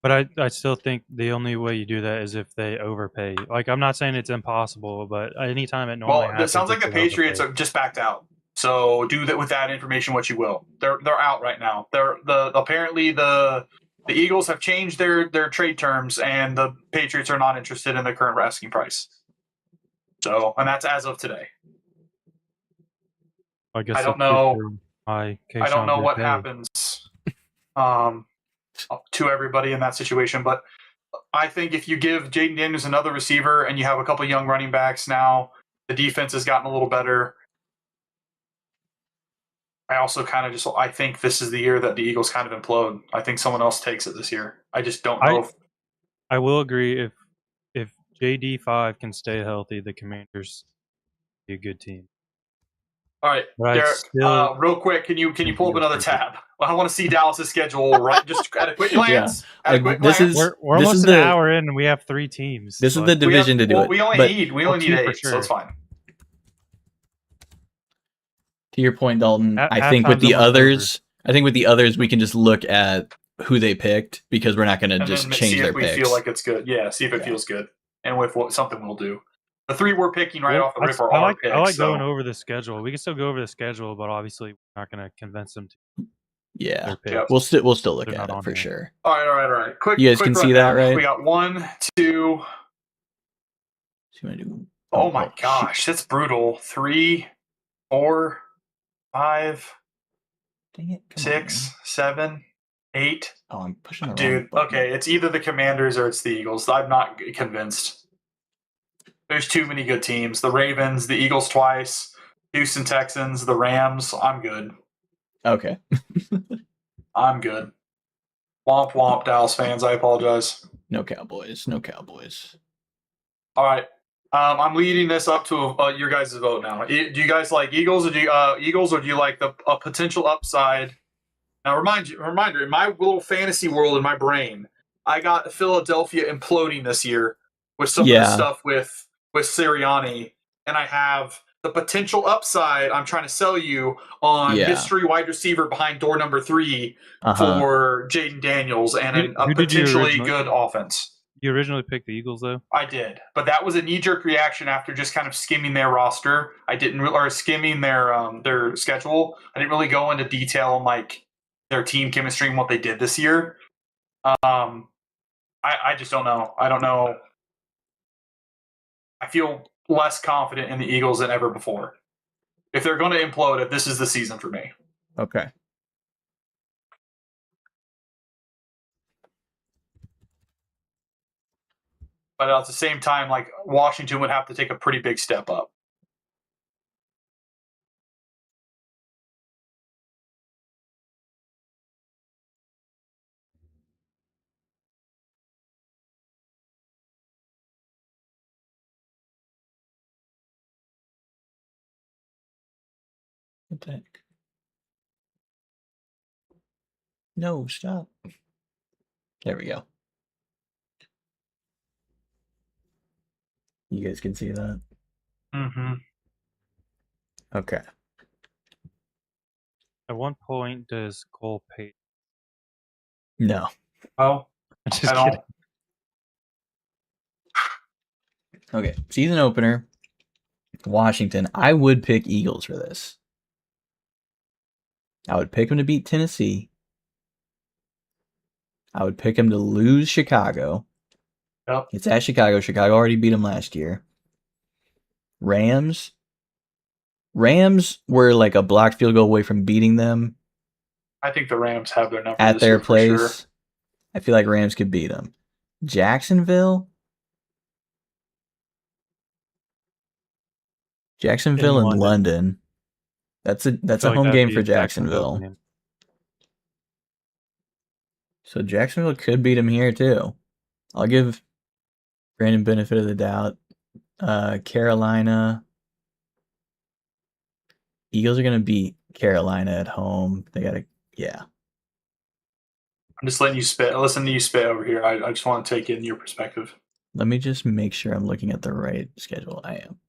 But I still think the only way you do that is if they overpay. Like, I'm not saying it's impossible, but anytime it normally happens. It sounds like the Patriots are just backed out. So do that with that information what you will. They're out right now. Apparently the Eagles have changed their trade terms, and the Patriots are not interested in the current asking price. So, and that's as of today. I guess I don't know. I don't know what happens to everybody in that situation, but I think if you give Jaden Daniels another receiver and you have a couple young running backs now, the defense has gotten a little better. I also I think this is the year that the Eagles kind of implode. I think someone else takes it this year. I just don't know. I will agree if JD5 can stay healthy, the Commanders be a good team. All right, Derek, real quick, can you pull up another tab? Well, I want to see Dallas' schedule right just at a quick glance. We're almost an hour in and we have 3 teams. This is the division to do it. We only need 8, so it's fine. To your point, Dalton, I think with the others, we can just look at who they picked because we're not going to just change their picks. See if we feel like it's good. Yeah, see if it feels good, and with something we'll do. The 3 we're picking off the rip are our picks. I like going over the schedule. We can still go over the schedule, but obviously we're not going to convince them to. Yeah, we'll still look at it for sure. All right. Quick, you guys can see that, right? We got 1, 2. Oh my gosh, that's brutal. 3, 4, 5, 6, 7, 8. Oh, I'm pushing the wrong button. Okay, it's either the Commanders or it's the Eagles. I'm not convinced. There's too many good teams. The Ravens, the Eagles twice, Houston Texans, the Rams. I'm good. Okay. I'm good. Womp womp, Dallas fans. I apologize. No Cowboys. All right. I'm leading this up to your guys' vote now. Do you guys like Eagles, or do you like a potential upside? Now, reminder, in my little fantasy world in my brain, I got Philadelphia imploding this year with some of the stuff with Sirianni, and I have the potential upside I'm trying to sell you on mystery wide receiver behind door number 3 for Jaden Daniels and a potentially good offense. You originally picked the Eagles, though? I did, but that was a knee-jerk reaction after just kind of skimming their roster. Skimming their schedule. I didn't really go into detail on like their team chemistry and what they did this year. I just don't know. I don't know. I feel less confident in the Eagles than ever before. If they're going to implode, this is the season for me. Okay. But at the same time, like, Washington would have to take a pretty big step up. Attack. No, stop. There we go. You guys can see that? Mm-hmm. Okay. At one point, does Cole pay? No. Oh, Just kidding. Okay, season opener, Washington. I would pick Eagles for this. I would pick them to beat Tennessee. I would pick them to lose Chicago. Yep. It's at Chicago. Chicago already beat them last year. Rams were like a blocked field goal away from beating them. I think the Rams have their number at this their year place. For sure. I feel like Rams could beat them. Jacksonville and London. That's a home game for Jacksonville. So Jacksonville could beat them here too. I'll give Brandon benefit of the doubt. Carolina. Eagles are going to beat Carolina at home. They got to, yeah. I'm just letting you spit. Listen to you spit over here. I just want to take in your perspective. Let me just make sure I'm looking at the right schedule. I am.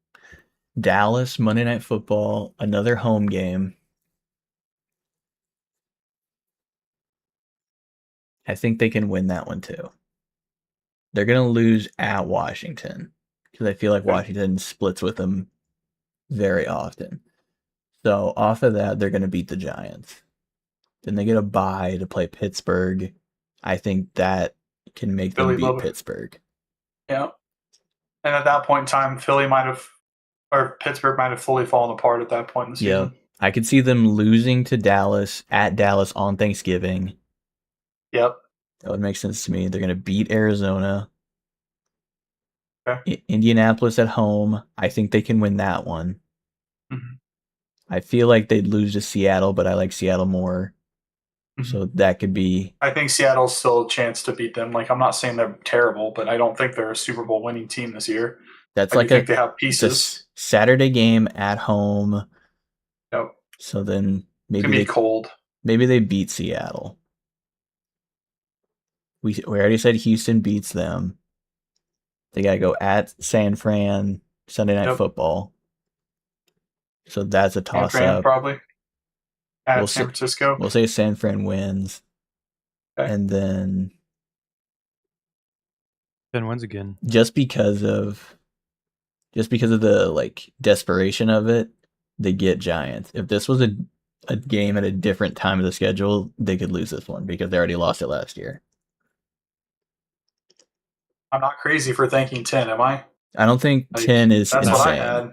Dallas, Monday Night Football, another home game. I think they can win that one too. They're going to lose at Washington because I feel like Washington splits with them very often. So off of that, they're going to beat the Giants. Then they get a bye to play Pittsburgh. I think that can make them beat Pittsburgh. Yeah. And at that point in time, Pittsburgh might have fully fallen apart at that point in the season. Yeah. I could see them losing to Dallas at Dallas on Thanksgiving. Yep. That would make sense to me. They're going to beat Arizona. Okay. Indianapolis at home. I think they can win that one. Mm-hmm. I feel like they'd lose to Seattle, but I like Seattle more. Mm-hmm. So that could be... I think Seattle's still a chance to beat them. Like, I'm not saying they're terrible, but I don't think they're a Super Bowl winning team this year. That's I think they have pieces. Saturday game at home. Yep. So then maybe it's gonna be cold. Maybe they beat Seattle. We already said Houston beats them. They got to go at San Fran Sunday Night Football. So that's a toss-up. Probably. At San Francisco. We'll say San Fran wins. Okay. And then... Ben wins again. Just because of the like desperation of it, they get Giants. If this was a game at a different time of the schedule, they could lose this one because they already lost it last year. I'm not crazy for thinking 10, am I? I don't think 10 is That's insane. what I had.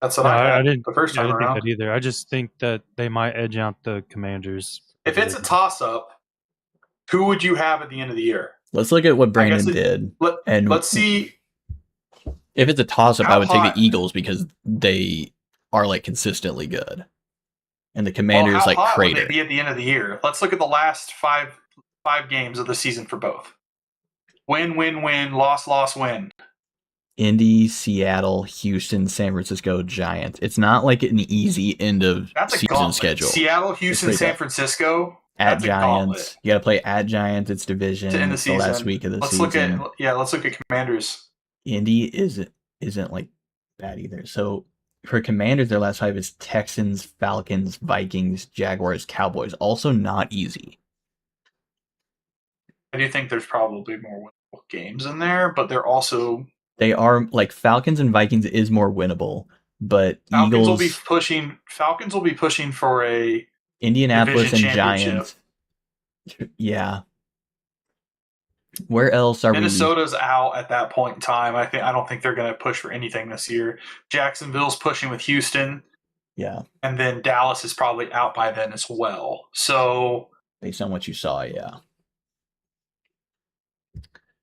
That's what I had the first time around. I didn't think that either. I just think that they might edge out the Commanders. If it's a toss-up, who would you have at the end of the year? Let's look at what Brandon did. Let's see. If it's a toss-up, I would take the Eagles because they are like consistently good. And the Commanders like crater. Would they be at the end of the year? Let's look at the last five games of the season for both. Win, loss, win. Indy, Seattle, Houston, San Francisco, Giants. It's not like an easy end of season schedule. Seattle, Houston, San Francisco. At Giants. You got to play at Giants. It's division. To end the season. The last week of the season. Let's look at Commanders. Indy isn't like bad either. So for Commanders, their last 5 is Texans, Falcons, Vikings, Jaguars, Cowboys. Also not easy. I do think there's probably more winnable games in there, but they're also... They are, like, Falcons and Vikings is more winnable, but Falcons Eagles... Falcons will be pushing for a... Indianapolis and Giants. Yeah. Where else are Minnesota's out at that point in time. I don't think they're going to push for anything this year. Jacksonville's pushing with Houston. Yeah. And then Dallas is probably out by then as well. So... Based on what you saw, yeah.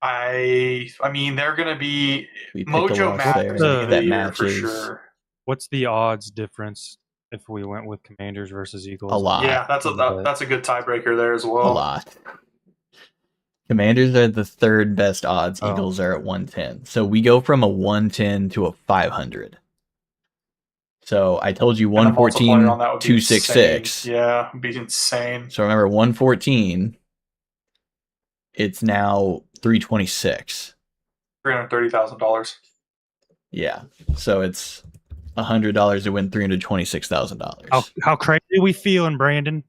I mean, they're going to be mojo matters that matches for sure. What's the odds difference if we went with Commanders versus Eagles? A lot. Yeah, that's a good tiebreaker there as well. A lot. Commanders are the third best odds. Eagles are at 110. So we go from a 110 to a 500. So I told you 114, 266. Yeah, it'd be insane. So remember 114. It's now 326. $330,000. Yeah. So it's $100 to win $326,000. How crazy are we feeling, Brandon?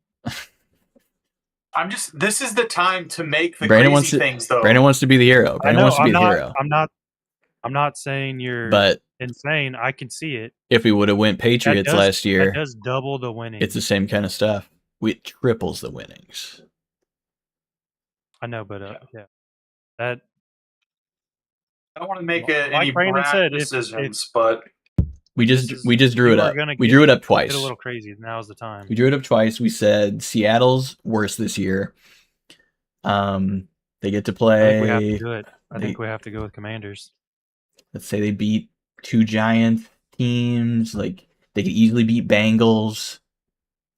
This is the time to make the crazy things, though. Brandon wants to be the hero. Brandon wants to be the hero. I'm not I'm not saying you're But insane. I can see it. if we would have went Patriots last year, that does double the winnings. it's the same kind of stuff. It triples the winnings. I know, but yeah, that. I don't want to make any Brandon brash said, decisions, but we just drew it up. We drew it up twice. Get a little crazy. Now's the time. We drew it up twice. We said Seattle's worse this year. They get to play. I think we have to do it. I think we have to go with Commanders. Let's say they beat 2 Giant teams. Like they could easily beat Bengals,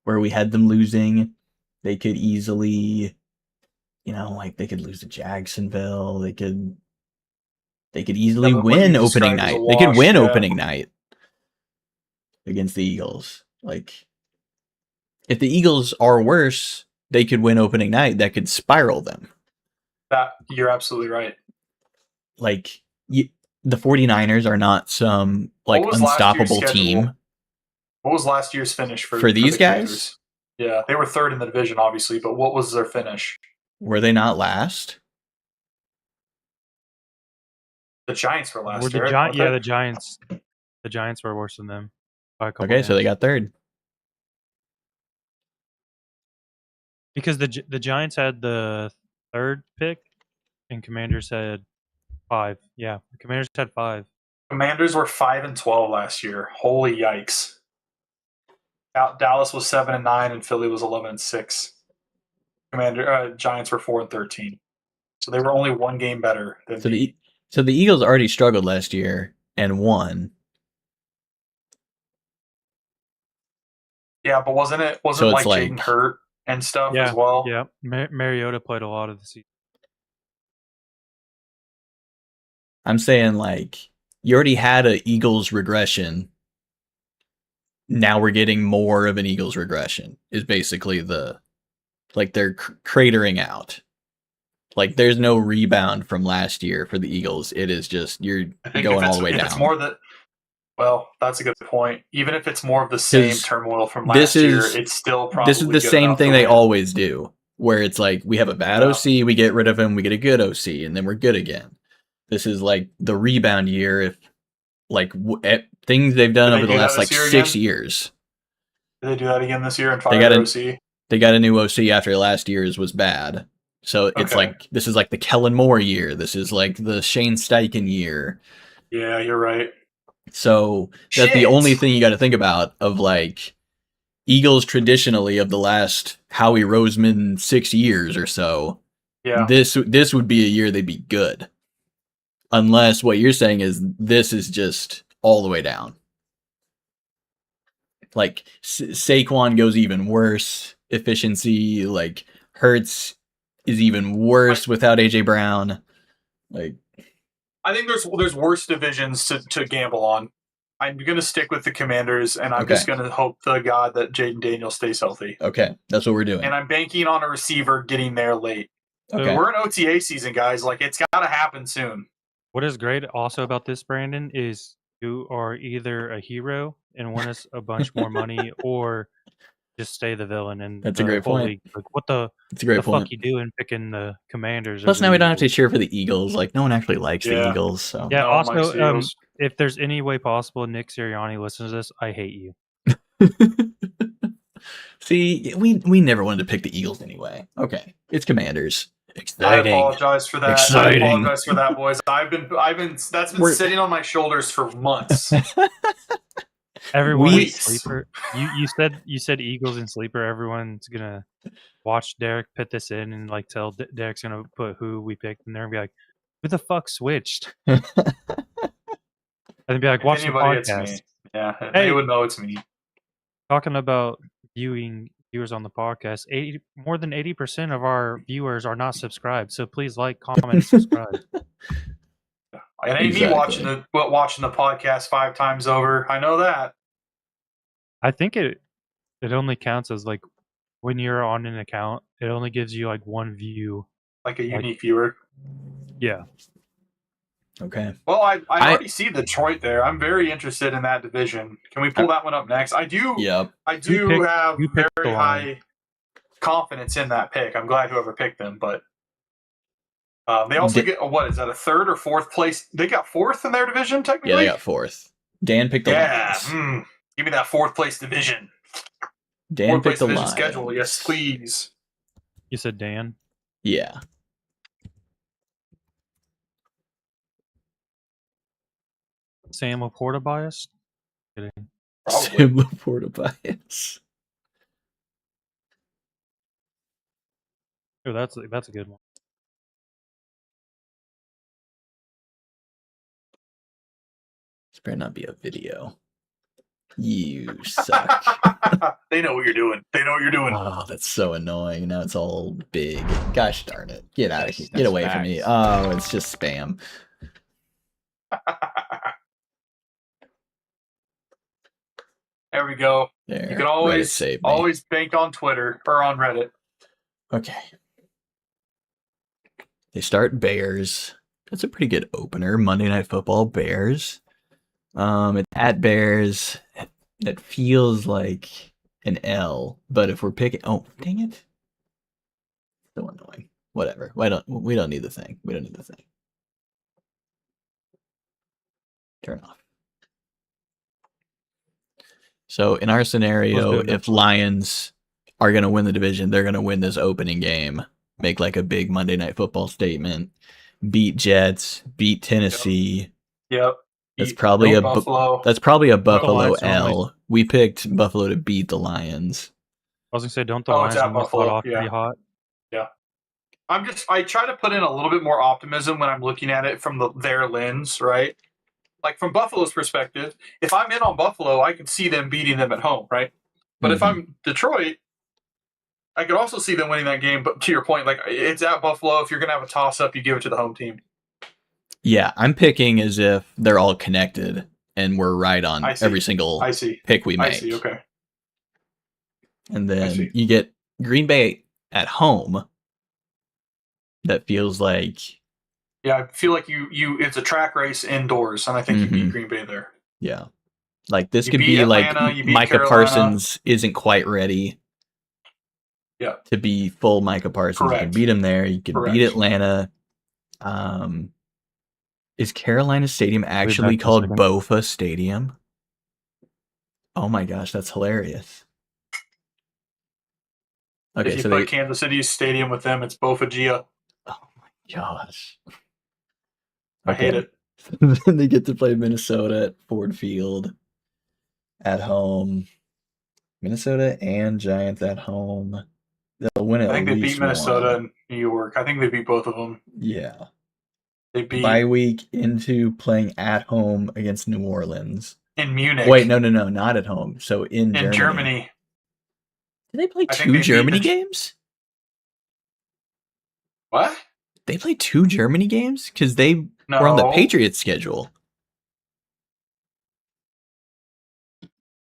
where we had them losing. They could easily, like they could lose to Jacksonville. They could easily win opening night. They could win opening night against the Eagles. Like, if the Eagles are worse, they could win opening night. That could spiral them. You're absolutely right. Like, the 49ers are not some unstoppable team. What was last year's finish for these guys? Commanders? Yeah, they were third in the division, obviously, but what was their finish? Were they not last? The Giants were last. The Giants. The Giants were worse than them by a couple. Okay, so they got third. Because the Giants had the 3rd pick, and Commanders had 5. Yeah, the Commanders had 5. Commanders were 5-12 last year. Holy yikes! Dallas was 7-9, and Philly was 11-6. Giants were 4-13, so they were only 1 game better than So the Eagles already struggled last year and won. Yeah, but wasn't Jaden hurt and stuff as well? Yeah, Mariota played a lot of the season. I'm saying, you already had an Eagles regression. Now we're getting more of an Eagles regression, is basically they're cratering out. There's no rebound from last year for the Eagles. It is just, you're going all the way down. It's more well, that's a good point. Even if it's more of the same turmoil from last year, it's still probably this is the same thing they always do, where it's we have a bad OC, we get rid of him, we get a good OC, and then we're good again. This is the rebound year if things they've done over the last 6 years. Did they do that again this year and fire their OC? They got a new OC after last year's was bad. So it's this is the Kellen Moore year. This is the Shane Steichen year. Yeah, you're right. So that's the only thing you got to think about of Eagles traditionally of the last Howie Roseman 6 years or so. Yeah. This would be a year they'd be good. Unless what you're saying is this is just all the way down. Saquon goes even worse. Efficiency, Hurts is even worse without AJ Brown. I think there's worse divisions to gamble on. I'm going to stick with the Commanders, and I'm just going to hope to God that Jaden Daniels stays healthy. Okay, that's what we're doing. And I'm banking on a receiver getting there late. Okay. We're in OTA season, guys. It's got to happen soon. What is great also about this, Brandon, is you are either a hero and win us a bunch more money, or just stay the villain. And that's a great point. League. What the fuck you doing picking the Commanders? Plus, now we don't have to cheer for the Eagles. No one actually likes the Eagles. So yeah. Also, if there's any way possible, Nick Sirianni listens to this, I hate you. See, we never wanted to pick the Eagles anyway. Okay, it's Commanders. Exciting. I apologize for that. Exciting. I apologize for that, boys. That's been sitting on my shoulders for months. Everyone sleeper. You said Eagles and sleeper. Everyone's gonna watch Derek put this in and tell Derek's gonna put who we picked, and they're gonna be like, "Who the fuck switched?" And they'd be like, "Watch the podcast." It's me. Yeah, they would know it's me. Talking about viewers on the podcast, more than 80% of our viewers are not subscribed. So please comment, and subscribe. It ain't me watching the podcast 5 times over. I know that. I think it only counts as when you're on an account, it only gives you 1 view, a unique viewer. Yeah. Okay. Well, I already see Detroit there. I'm very interested in that division. Can we pull that one up next? I do. Yep. I do have very high confidence in that pick. I'm glad whoever picked them, but They also get what is that, a third or fourth place? They got fourth in their division technically. Yeah, they got fourth. Dan picked the Lions. Give me that fourth place division. Dan fourth picked place the division Lions. schedule. Yes, please. You said Dan? Yeah. Sam Laporta bias? Kidding. Sam Laporta bias. Oh, that's a good one. This better not be a video. You suck. They know what you're doing. Oh, that's so annoying. Now it's all big. Gosh darn it. Get out of here. Get away from me. Oh, it's just spam. There we go. There. You can always bank on Twitter or on Reddit. Okay. They start Bears. That's a pretty good opener. Monday Night Football, Bears. It's at Bears. That feels like an L, but if we're picking, oh dang it, so annoying. Whatever. We don't need the thing. We don't need the thing. Turn off. So in our scenario, if Lions are going to win the division, they're going to win this opening game. Make like a big Monday Night Football statement. Beat Jets. Beat Tennessee. Yep. That's probably Buffalo. That's probably a Buffalo L. We picked Buffalo to beat the Lions. I was gonna say, don't the Lions start off pretty hot? Yeah. I try to put in a little bit more optimism when I'm looking at it from their lens, right? Like from Buffalo's perspective, if I'm in on Buffalo, I can see them beating them at home, right? But if I'm Detroit, I could also see them winning that game. But to your point, like it's at Buffalo. If you're gonna have a toss up, you give it to the home team. Yeah, I'm picking as if they're all connected and we're right on every single pick we make. I see, okay. And then you get Green Bay at home. That feels like... Yeah, I feel like it's a track race indoors, and I think you beat Green Bay there. Yeah. Like this could be Atlanta, like Micah Parsons isn't quite ready to be full Micah Parsons. Correct. You can beat him there. You can beat Atlanta. Is Carolina Stadium actually called Bofa Stadium? Oh my gosh, that's hilarious. Okay, if you play Kansas City Stadium with them, it's Bofa Gia. Oh my gosh. I hate it. Then they get to play Minnesota at Ford Field at home. Minnesota and Giants at home. They'll win it. I think they beat Minnesota and New York. I think they beat both of them. Yeah. They beat bye week into playing at home against New Orleans. In Munich. Wait, no, not at home. So in Germany. Did they play two Germany games? What? They played two Germany games? Because they were on the Patriots schedule.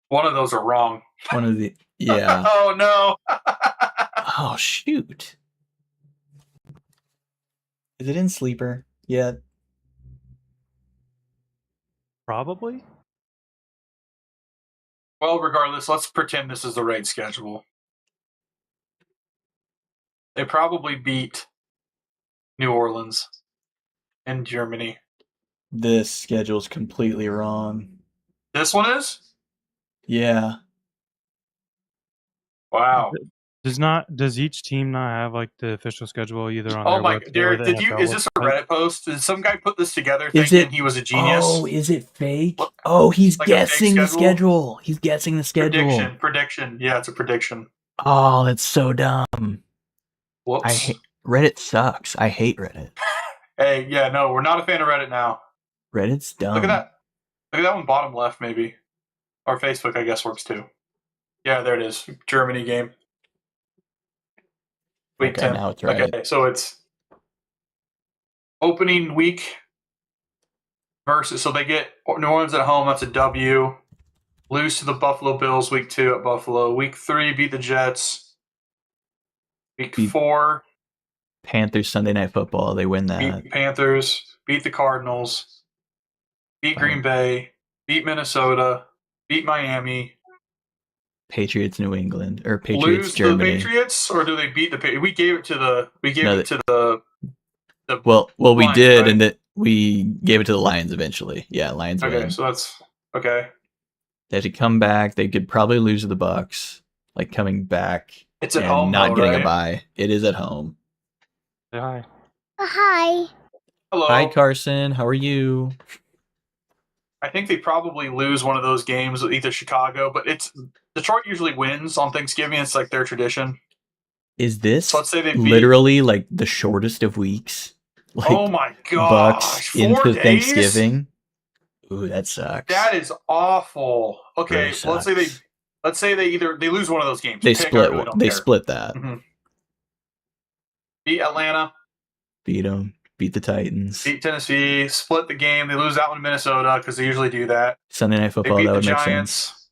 One of those are wrong. One of the... Yeah. Oh, no. Oh, shoot. Is it in Sleeper yet? Probably. Well, regardless, let's pretend this is the right schedule. They probably beat New Orleans and Germany. This schedule's completely wrong. This one is? Yeah. Wow. Does each team not have like the official schedule either on? Oh my, Derek, is this a Reddit post? Did some guy put this together thinking he was a genius? Oh, is it fake? Oh, he's like guessing the schedule. He's guessing the schedule. Prediction. Yeah, it's a prediction. Oh, that's so dumb. Whoops. Reddit sucks. I hate Reddit. Hey, yeah, no, we're not a fan of Reddit now. Reddit's dumb. Look at that one bottom left, maybe. Or Facebook, I guess, works too. Yeah, there it is. Germany game. Week 10. Now it's right. Okay, so it's opening week versus, so they get New Orleans at home. That's a W. Lose to the Buffalo Bills week 2 at Buffalo. Week 3, beat the Jets. Week 4. Panthers Sunday Night Football. They win that. Beat Panthers. Beat the Cardinals. Beat Green Bay. Beat Minnesota. Beat Miami. Patriots New England or Patriots lose Germany. The Patriots, or do they beat the Patriots? We gave it to the Well, we Lions, did, right? and that we gave it to the Lions eventually. Yeah, Lions Okay, win. so that's okay. They had to come back. They could probably lose to the Bucks, like coming back It's at and home, not though, getting a right? bye. It is at home. Say hi. Hi. Hello. Hi, Carson. How are you? I think they probably lose one of those games with either Chicago, but it's Detroit usually wins on Thanksgiving. It's like their tradition. Is this So let's say they beat. literally like the shortest of weeks? Like, Oh my Bucks gosh! 4 into days? Thanksgiving. Ooh, that sucks. That is awful. Okay, Really well, sucks. let's say they lose one of those games. They Pick, I split. really don't They care. split that. Mhm. Beat Atlanta, Beat them. Beat the Titans. beat Tennessee, split the game. They lose that one to Minnesota because they usually do that. Sunday Night They Football. beat That the would make Giants. sense.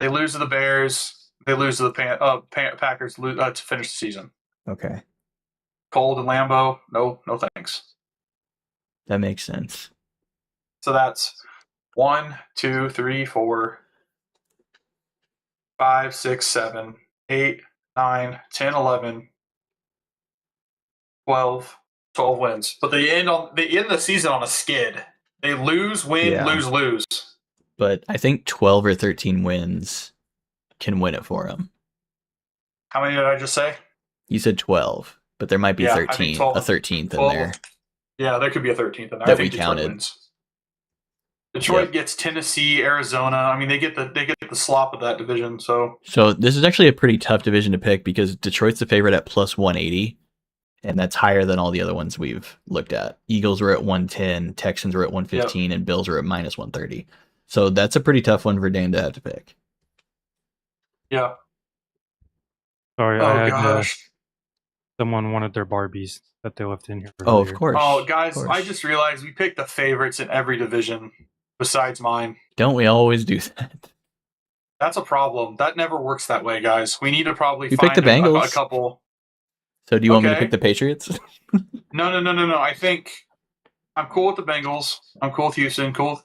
They lose to the Bears. They lose to the Packers to finish the season. Okay, Cold and Lambeau. No thanks. that makes sense. So that's 1, 2, 3, 4, 5, 6, 7, 8, 9, 10, 11, 12 wins. But they end the season on a skid. They lose, win, Yeah. lose. But I think 12 or 13 wins can win it for them. How many did I just say? You said 12, but there might be Yeah, I think 13, 12 a 13th in 12. there. Yeah, there could be a 13th in there. That I think we Detroit counted. wins. Detroit Yep. gets Tennessee, Arizona. I mean, they get the slop of that division. So this is actually a pretty tough division to pick because Detroit's the favorite at plus 180, and that's higher than all the other ones we've looked at. Eagles were at 110, Texans were at 115, and Bills are at minus 130. So that's a pretty tough one for Dan to have to pick. yeah. Sorry, Oh I had gosh. someone wanted their Barbies that they left in here. Oh, of earlier. course. Oh, guys, Of I course. just realized we picked the favorites in every division besides mine. Don't we always do that? That's a problem. That never works that way, guys. We need to probably You find picked the a Bengals. couple. So do you want me to Okay. pick the Patriots? No. I think I'm cool with the Bengals. I'm cool with Houston. Cool.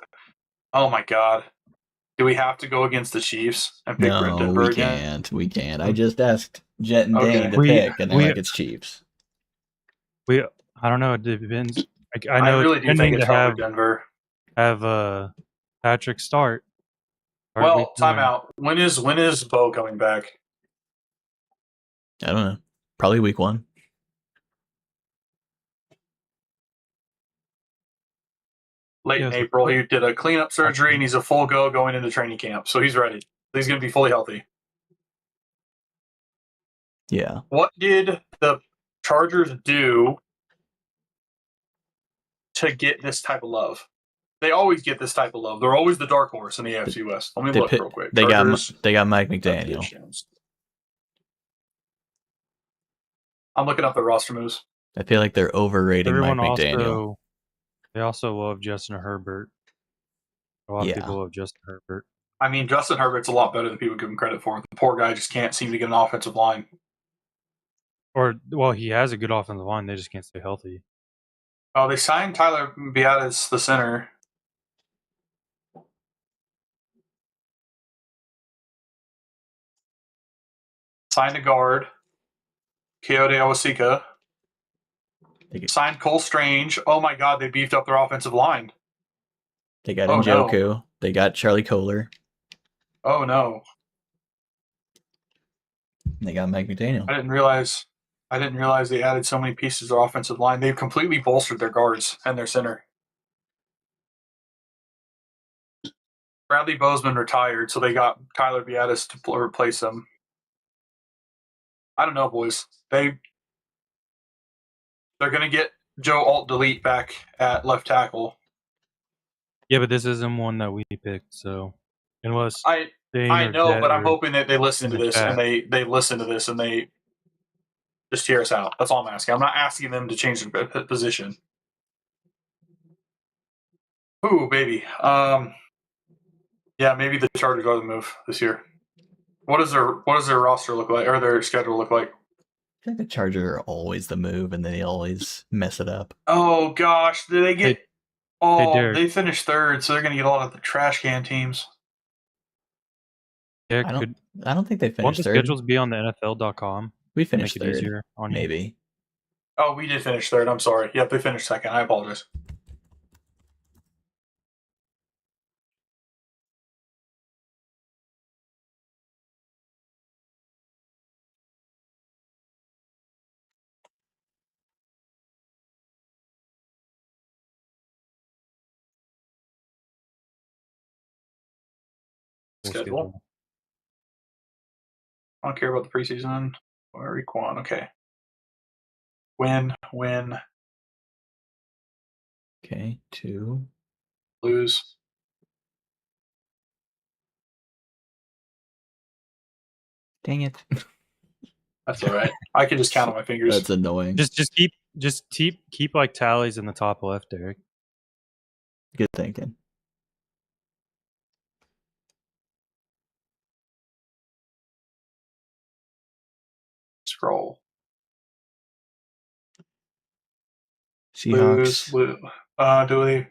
Oh my God. Do we have to go against the Chiefs and pick No, Denver we again? can't. We can't. I just asked Jet and Okay. Dane to pick, and they're like, it's Chiefs. I don't know. It depends. I I know really it's do think pending it's to probably Denver. have Patrick start. Well, timeout. When is Bo coming back? I don't know. Probably week 1. Late in Yes. April. He did a cleanup surgery and he's a full go going into training camp. So he's ready. He's going to be fully healthy. Yeah. What did the Chargers do to get this type of love? They always get this type of love. They're always the dark horse in the AFC West. Let me look real quick. They Chargers, got Mike McDaniel. I'm looking up the roster moves. I feel like they're overrating Everyone Mike McDaniel. They also love Justin Herbert. A lot of people love Justin Herbert. I mean, Justin Herbert's a lot better than people give him credit for. The poor guy just can't seem to get an offensive line. He has a good offensive line. They just can't stay healthy. Oh, they signed Tyler Biadasz, the center. Signed a guard, Keode Awasika. Signed Cole Strange. Oh my God, they beefed up their offensive line. They got Oh, Njoku. no. They got Charlie Kohler. Oh no. They got Mike McDaniel. I didn't realize they added so many pieces to their offensive line. They've completely bolstered their guards and their center. Bradley Bozeman retired, so they got Tyler Biadasz to replace him. I don't know, boys. They're going to get Joe Alt-Delete back at left tackle. Yeah, but this isn't one that we picked, so unless I know, but I'm hoping that they listen to this and they listen to this and they just hear us out. That's all I'm asking. I'm not asking them to change their position. Ooh, baby. Yeah, maybe the Chargers are the move this year. What does their roster look like, or their schedule look like? I think the Chargers are always the move, and they always mess it up. Oh gosh, did they get? Derek. They finished third, so they're going to get a lot of the trash can teams. Yeah, I don't think they won't finished the third. schedules be on the NFL.com? We finished Make it third. easier on you? Maybe. Oh, we did finish third. I'm sorry. Yep, they finished second. I apologize. Schedule. I don't care about the preseason. Or week 1. Okay. Win. Okay, 2. Lose. Dang it. That's all right. I can just count on my fingers. That's annoying. Just keep like tallies in the top left, Derek. Good thinking. Scroll. Seahawks. Lose. Do we?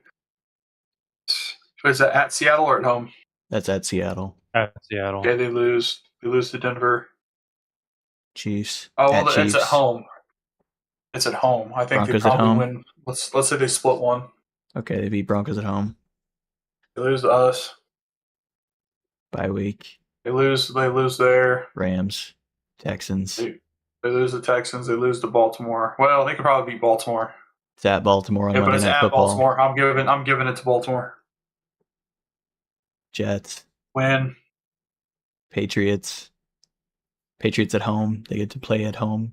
Is that at Seattle or at home? That's at Seattle. At Seattle. Okay, they lose. They lose to Denver. Chiefs. Oh, well, Chiefs. it's at home. It's at home. I think Broncos they at probably home? win. Let's say they split one. Okay, they beat Broncos at home. They lose to us. Bye week. They lose there. Rams. Texans. They lose to Texans. They lose to Baltimore. Well, they could probably beat Baltimore. It's at Baltimore on Yeah, but Monday it's Night at Football. Baltimore. I'm giving it to Baltimore. Jets. Win. Patriots. Patriots at home. They get to play at home.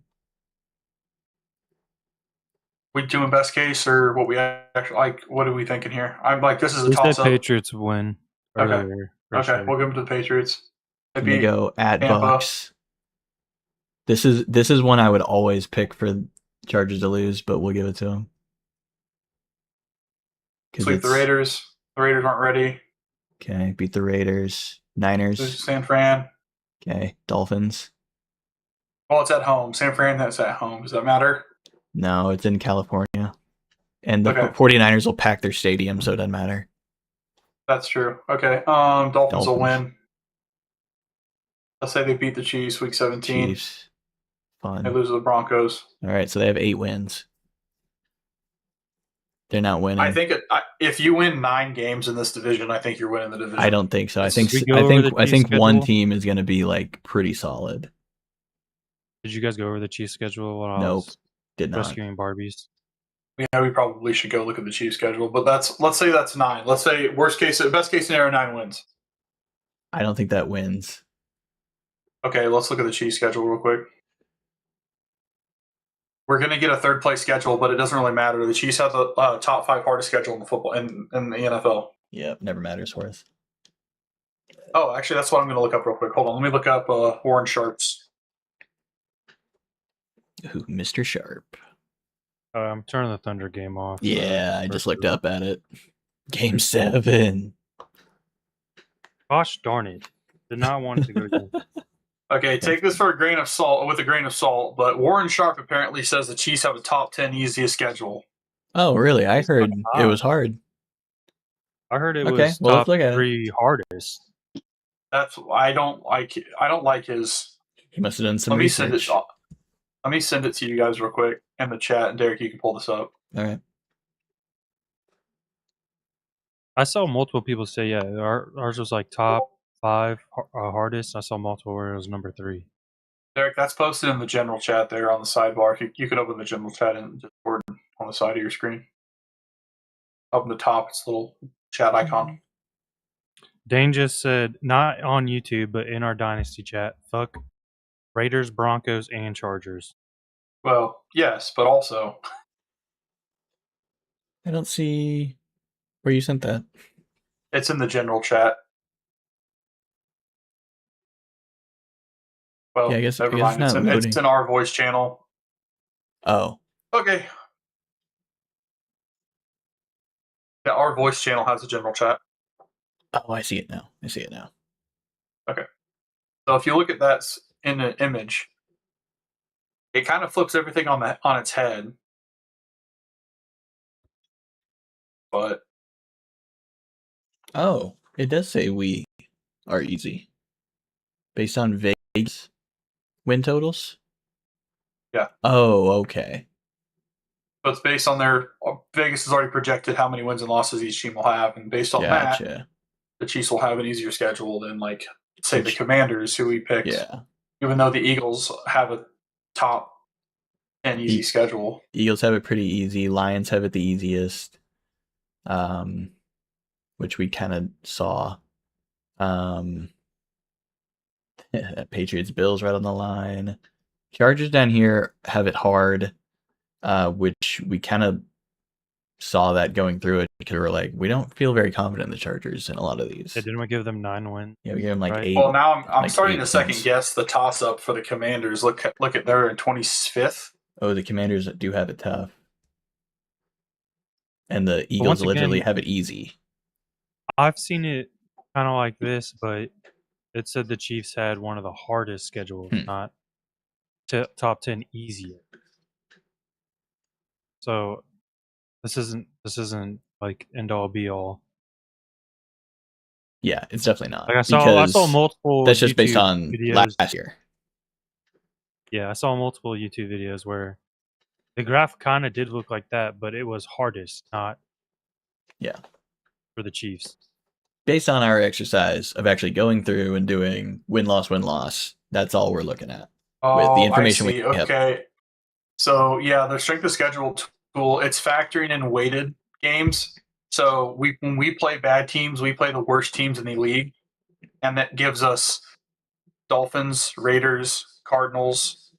We doing best case or what we actually like? What are we thinking here? I'm like, this is a We said toss up. Patriots win Okay. earlier. Okay, we'll give them to the Patriots. And they go at Tampa. Bucks. This is one I would always pick for Chargers to lose, but we'll give it to them. Sweep the Raiders. The Raiders aren't ready. Okay, beat the Raiders. Niners. Lose to San Fran. Okay, Dolphins. Well, it's at home. San Fran, that's at home. Does that matter? No, it's in California. And the Okay. 49ers will pack their stadium, so it doesn't matter. That's true. Okay. Dolphins will win. Let's say they beat the Chiefs week 17. Chiefs. Fun. They lose to the Broncos. All right, so they have 8 wins. They're not winning. I think if you win 9 games in this division, I think you're winning the division. I don't think so. I think schedule? one team is going to be like pretty solid. Did you guys go over the Chiefs schedule? While I Nope, was did not. rescuing Barbies. Yeah, we probably should go look at the Chiefs schedule, but let's say that's 9. Let's say best case scenario, 9 wins. I don't think that wins. Okay, let's look at the Chiefs schedule real quick. We're going to get a third place schedule, but it doesn't really matter. The Chiefs have the top 5 hardest schedule in the football in the NFL. Yep, never matters worth. Oh, actually, that's what I'm going to look up real quick. Hold on, let me look up Warren Sharp's. Ooh, Mr. Sharp. I'm turning the Thunder game off. Yeah, I just looked up at it. Game 7. Gosh darn it! Did not want it to go down. Okay, take this with a grain of salt, but Warren Sharp apparently says the Chiefs have a top 10 easiest schedule. Oh, really? I heard it was hard. I heard it Okay, was well, let's top look at it. 3 hardest. I don't like his. He must have done some Let me research. send it to you guys real quick in the chat, and Derek, you can pull this up. All right. I saw multiple people say, yeah, ours was like top 5 hardest. I saw multiple where it was number 3. Derek, that's posted in the general chat there on the sidebar. You can open the general chat in Discord on the side of your screen. Up in the top, it's a little chat icon. Dane just said, not on YouTube, but in our Dynasty chat, fuck Raiders, Broncos, and Chargers. Well, yes, but also I don't see where you sent that. it's in the general chat. Well, Yeah, I guess never it's mind. not loading. It's in our voice channel. Oh, Okay. Yeah, our voice channel has a general chat. oh, I see it now. Okay. So if you look at that in an image, it kind of flips everything on its head. But Oh, it does say we are easy. Based on Vegas win totals? Yeah. Oh, okay. So it's based on their Vegas has already projected how many wins and losses each team will have, and based on that, the Chiefs will have an easier schedule than say the Commanders, who we picked. Yeah. Even though the Eagles have a top 10 easy schedule. Eagles have it pretty easy. Lions have it the easiest, which we kind of saw. Patriots, Bills right on the line. Chargers down here have it hard, which we kind of saw that going through it because we're like, we don't feel very confident in the Chargers in a lot of these. Yeah, didn't we give them 9 wins? Yeah, we gave them 8. Well, now I'm starting to second guess the toss up for the Commanders. Look at they're in 25th. Oh, the Commanders do have it tough, and the Eagles literally have it easy. I've seen it kind of like this, but it said the Chiefs had one of the hardest schedules, not top 10 easier. So this isn't like end all be all. Yeah, it's definitely not. Like I saw multiple. That's just YouTube based on videos. last year. Yeah, I saw multiple YouTube videos where the graph kind of did look like that, but it was hardest, not for the Chiefs. Based on our exercise of actually going through and doing win-loss, that's all we're looking at with the information we have. Okay. So, the strength of schedule tool, it's factoring in weighted games. So, when we play bad teams, we play the worst teams in the league. And that gives us Dolphins, Raiders, Cardinals,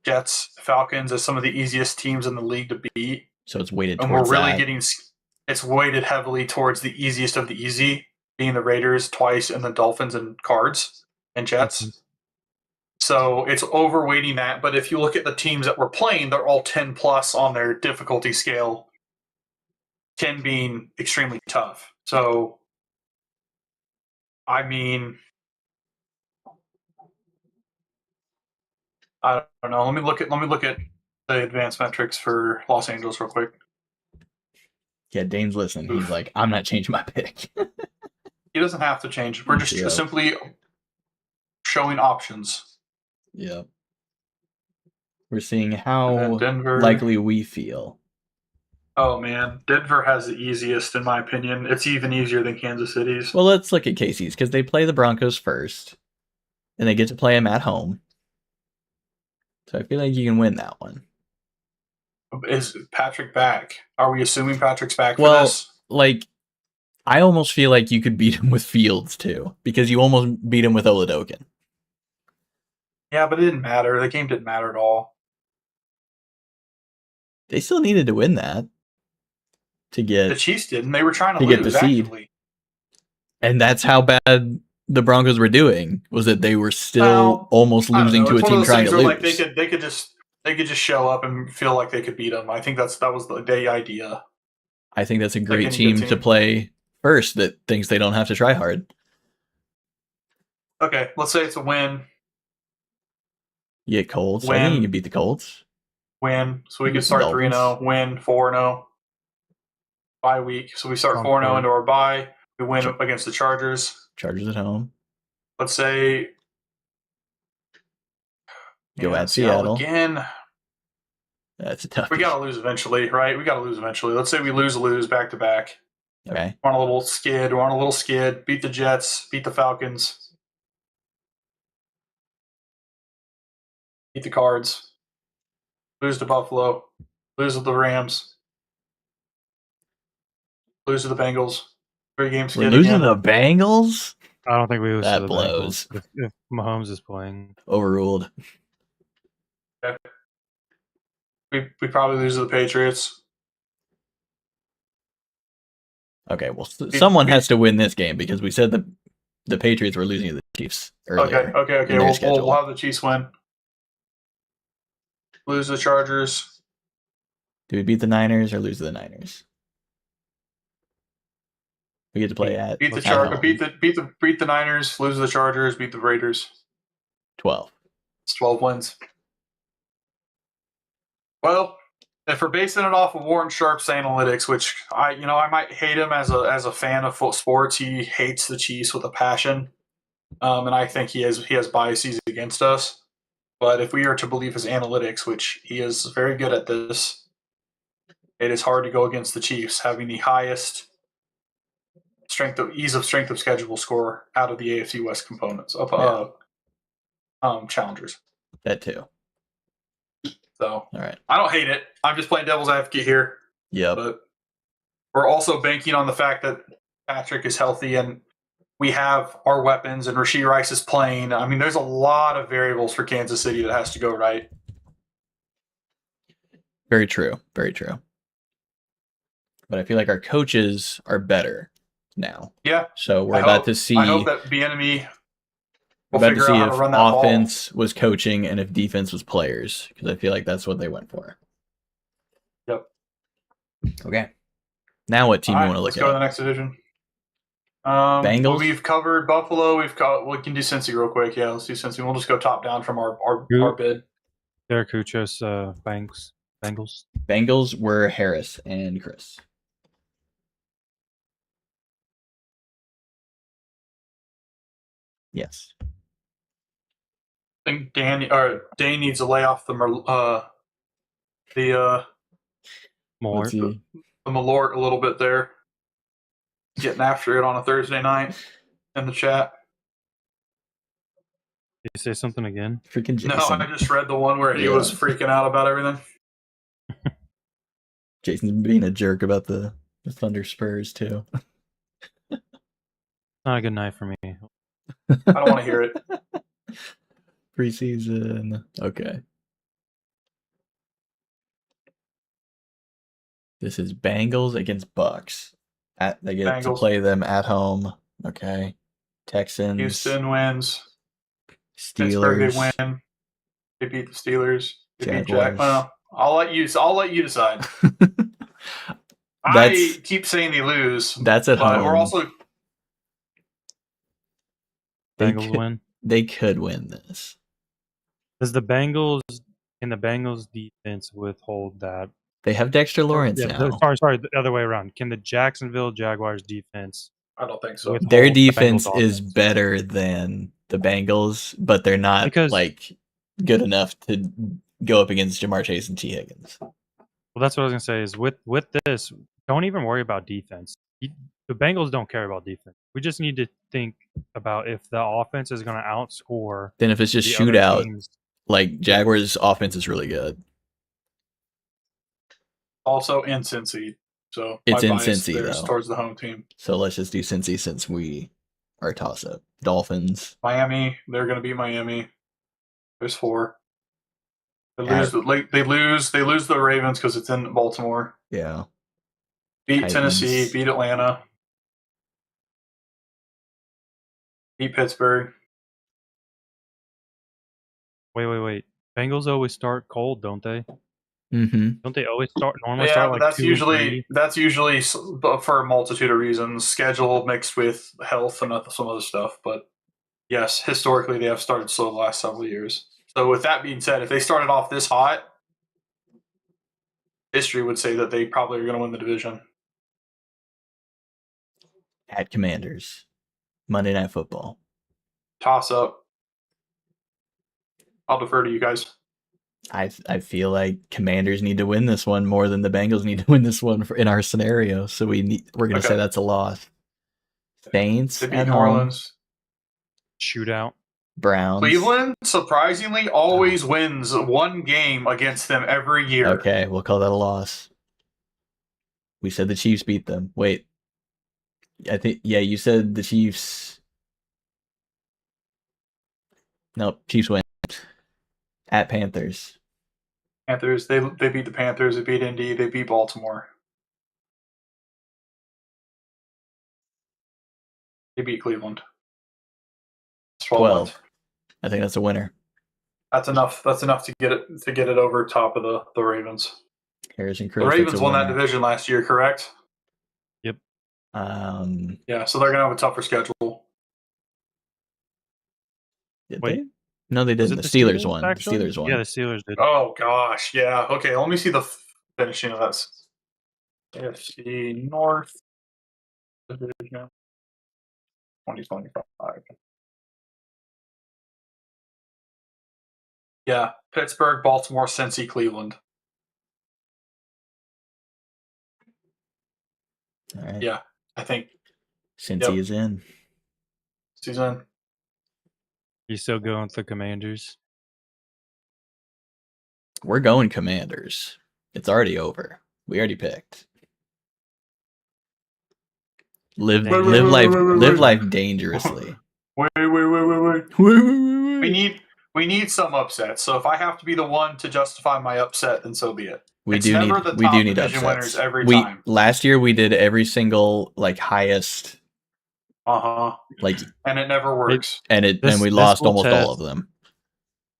Jets, Falcons as some of the easiest teams in the league to beat. So it's weighted and towards we're really it's weighted heavily towards the easiest of the easy, being the Raiders twice and the Dolphins and Cards and Jets. Mm-hmm. So it's overweighting that. But if you look at the teams that we're playing, they're all 10 plus on their difficulty scale, 10 being extremely tough. So, I mean, I don't know. Let me look at the advanced metrics for Los Angeles real quick. Yeah, Dane's listening. He's like, I'm not changing my pick. He doesn't have to change. We're just simply showing options. Yeah. We're seeing how likely we feel. Oh, man. Denver has the easiest, in my opinion. It's even easier than Kansas City's. Well, let's look at Casey's, because they play the Broncos first, and they get to play them at home. So I feel like you can win that one. Is Patrick back? Are we assuming Patrick's back for this? I almost feel like you could beat him with Fields, too, because you almost beat him with Oladokin. Yeah, but it didn't matter. The game didn't matter at all. They still needed to win that to get... The Chiefs didn't. They were trying to lose, get the seed. actively. And that's how bad the Broncos were doing, was that they were still almost losing to a team trying to lose. Like they could just show up and feel like they could beat them. I think that was the idea. I think that's a great team to play first that thinks they don't have to try hard. Okay, let's say it's a win. You get Colts. I think you can beat the Colts. Win. So we can start 3-0. Win 4-0. Bye week. So we start 4-0 into our bye. We win up against the Chargers. Chargers at home. Let's say go at Seattle again. That's a tough. We got to lose eventually, right? We got to lose eventually. Let's say we lose back to back. Okay. We're on a little skid. Beat the Jets. Beat the Falcons. Beat the Cards. Lose to Buffalo. Lose to the Rams. Lose to the Bengals. 3 games. We're losing to the Bengals? I don't think we lose to the blows. Bengals if Mahomes is playing. Overruled. Okay. We probably lose to the Patriots. Okay, well, someone has to win this game because we said the Patriots were losing to the Chiefs earlier. Okay. We'll have the Chiefs win. Lose the Chargers. Do we beat the Niners or lose to the Niners? We get to play at beat the Niners, lose the Chargers, beat the Raiders. 12. It's 12 wins. Well, if we're basing it off of Warren Sharp's analytics, which I might hate him as a fan of sports, he hates the Chiefs with a passion, and I think he has biases against us. But if we are to believe his analytics, which he is very good at this, it is hard to go against the Chiefs having the highest ease of strength of schedule score out of the AFC West components of challengers. That too. So, all right. I don't hate it. I'm just playing devil's advocate here. Yep. But we're also banking on the fact that Patrick is healthy and we have our weapons and Rashee Rice is playing. I mean, there's a lot of variables for Kansas City that has to go right. Very true. Very true. But I feel like our coaches are better now. Yeah. So we're about to see. I hope that Bieniemy will we're about to figure see out how if to run that offense was coaching and if defense was players, because I feel like that's what they went for. Yep. Okay. Now what team you want to look let's go to the at? next division. Bengals? Well, we've covered Buffalo. We can do Cincy real quick. Yeah, let's do Cincy. We'll just go top down from our bid. Derek Kuchos, Bengals. Bengals were Harris and Chris. Yes. I think Dane needs to lay off the Malort a little bit there. Getting after it on a Thursday night in the chat. Did you say something again? Freaking Jason. No, I just read the one where he was freaking out about everything. Jason's being a jerk about the Thunder Spurs too. Not a good night for me. I don't want to hear it. Preseason. Okay. This is Bengals against Bucks. They get to play them at home. Okay. Texans. Houston wins. Steelers. Pittsburgh, they win. They beat the Steelers. They beat Jack. Well, I'll let you decide. I keep saying they lose. That's at home. We're also Bengals win. They could win this. Does the Bengals defense withhold that? They have Dexter Lawrence now. Sorry, the other way around. Can the Jacksonville Jaguars defense? I don't think so. Their defense is better than the Bengals, but they're not good enough to go up against Jamar Chase and T. Higgins. Well, that's what I was gonna say. Is with this, don't even worry about defense. The Bengals don't care about defense. We just need to think about if the offense is going to outscore. Then if it's just shootout, like Jaguars' offense is really good. Also in Cincy. So it's in Cincy, though. Towards the home team. So let's just do Cincy since we are a toss-up. Dolphins. Miami. They're going to be Miami. There's 4. They lose the Ravens because it's in Baltimore. Yeah. Beat Tennessee. Beat Atlanta. Beat Pittsburgh. Wait. Bengals always start cold, don't they? Mm-hmm. Don't they always start like that's usually for a multitude of reasons. Schedule mixed with health and some other stuff. But yes, historically they have started slow the last several years. So with that being said, if they started off this hot, history would say that they probably are going to win the division. At Commanders. Monday Night Football. Toss up. I'll defer to you guys. I feel like Commanders need to win this one more than the Bengals need to win this one in our scenario. So we're going to say that's a loss. Saints they beat at New Orleans. Shootout. Browns. Cleveland surprisingly always wins one game against them every year. Okay, we'll call that a loss. We said the Chiefs beat them. Wait. I think you said the Chiefs. No, Chiefs win. At Panthers. Panthers, they beat the Panthers, they beat Indy, they beat Baltimore. They beat Cleveland. 12. I think that's a winner. That's enough to get it over top of the Ravens. Harrison Chris. The Ravens won that division last year, correct? Yep. Yeah, so they're gonna have a tougher schedule. Did they? No, they didn't. The Steelers won. The Steelers won. Yeah, the Steelers did. Oh gosh, yeah. Okay, let me see the finishing of that. AFC North division 2025. Yeah, Pittsburgh, Baltimore, Cincy, Cleveland. All right. Yeah, I think Cincy is in. Season. You still going with the Commanders? We're going Commanders. It's already over. We already picked. Live life dangerously. Wait. We need some upsets. So if I have to be the one to justify my upset, then so be it. We It's do never need the we top do need division upsets. winners every time. Last year we did every single like highest like and it never works. and we lost almost all of them.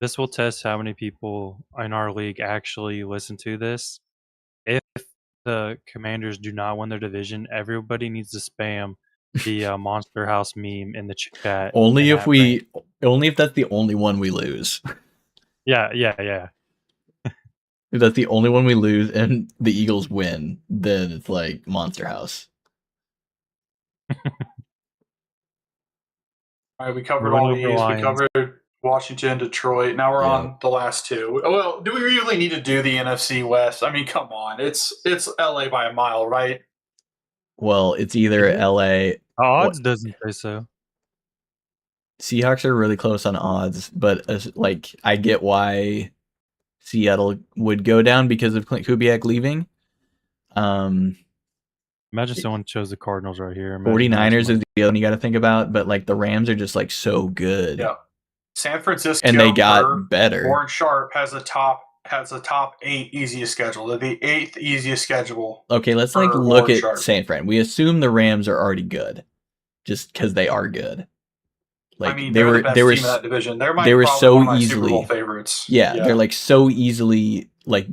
This will test how many people in our league actually listen to this. If the Commanders do not win their division, everybody needs to spam the Monster House meme in the chat. Only if that's the only one we lose. Yeah. If that's the only one we lose and the Eagles win, then it's like Monster House. All right, we covered all these. We covered Washington, Detroit. Now we're on the last two. Well, do we really need to do the NFC West? I mean, come on. It's LA by a mile, right? Well, it's either LA. Odds doesn't say so. Seahawks are really close on odds, but like I get why Seattle would go down because of Clint Kubiak leaving. Imagine someone chose the Cardinals right here. 49ers is the other one you got to think about, but like the Rams are just like so good. Yeah. San Francisco and they got better. Warren Sharp has a top 8 easiest schedule. They're the 8th easiest schedule. Okay, let's like look at San Fran. We assume the Rams are already good, just because they are good. Like I mean, they're the best team in that division. They were so one of my easily Super Bowl favorites. Yeah, they're like so easily like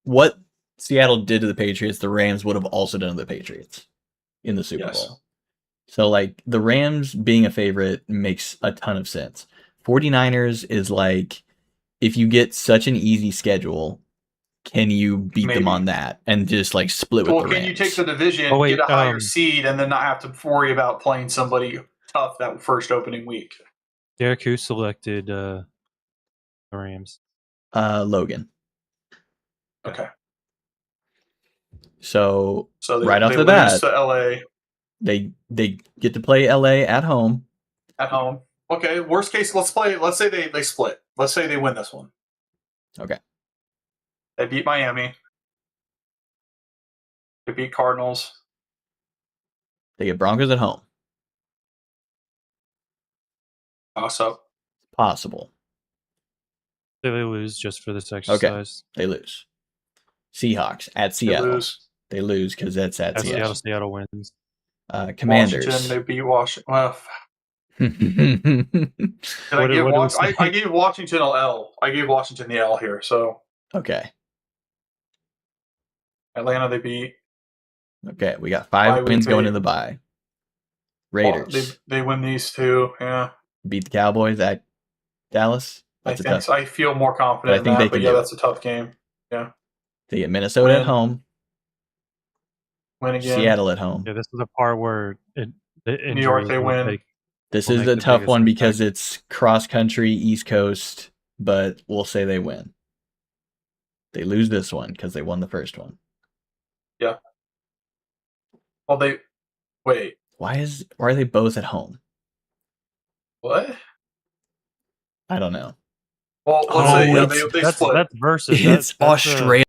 what Seattle did to the Patriots, the Rams would have also done to the Patriots in the Super Bowl. So like the Rams being a favorite makes a ton of sense. 49ers is like, if you get such an easy schedule, can you beat them on that and just like split with the Rams? Can you take the division, get a higher seed, and then not have to worry about playing somebody tough that first opening week? Derek, who selected the Rams? Logan. Okay. So they, right off the bat, to LA. They get to play LA at home. At home. Okay, worst case, let's say they split. Let's say they win this one. Okay. They beat Miami. They beat Cardinals. They get Broncos at home. Toss up. Possible. They lose just for this exercise. Okay. They lose. Seahawks at Seattle. They lose because that's at Seattle. Seattle wins. Commanders. Washington, they beat Washington. Well, I gave Washington an L. I gave Washington the L here. So okay. Atlanta, they beat. Okay, we got 5 wins going into the bye. Raiders. They win these two. Yeah. Beat the Cowboys at Dallas. I feel more confident in that, but that's a tough game. Yeah. They get Minnesota at home. Win again. Seattle at home. Yeah, this is the part where New York, they win. This is a tough one because it's cross country, East Coast, but we'll say they win. They lose this one because they won the first one. Yeah. Well, wait. Why are they both at home? What? I don't know. Well, they split. That's versus. It's Australia.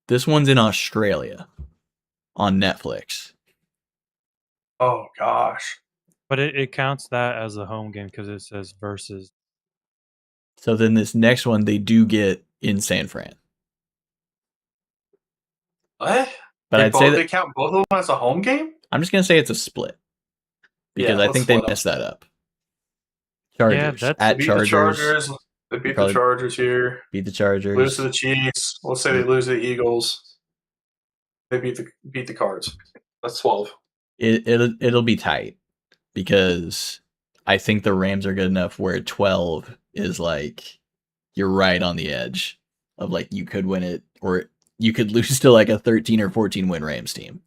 This one's in Australia on Netflix. Oh gosh. But it counts that as a home game because it says versus. So then this next one they do get in San Fran. What? But I'd say they count both of them as a home game? I'm just gonna say it's a split. Because I think they messed that up. Chargers. Yeah, at Chargers. They beat the Chargers here. Beat the Chargers. Lose to the Chiefs. Let's say they lose to the Eagles. They beat the Cards. That's 12. It'll be tight because I think the Rams are good enough where 12 is like you're right on the edge of like you could win it or you could lose to like a 13 or 14 win Rams team.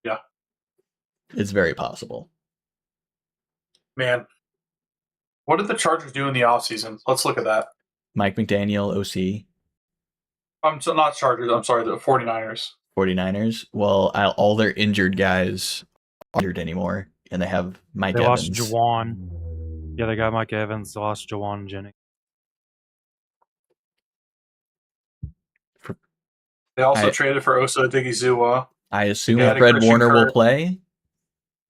Yeah. It's very possible. Man. What did the Chargers do in the offseason? Let's look at that. Mike McDaniel, OC. Not Chargers. I'm sorry, the 49ers. 49ers. Well, all their injured guys aren't injured anymore, and they have Mike They Evans. lost Jawan. Yeah, they got Mike Evans. They lost Jawan Jennings. They also traded for Osa Odigizua. I assume Fred Warner will play.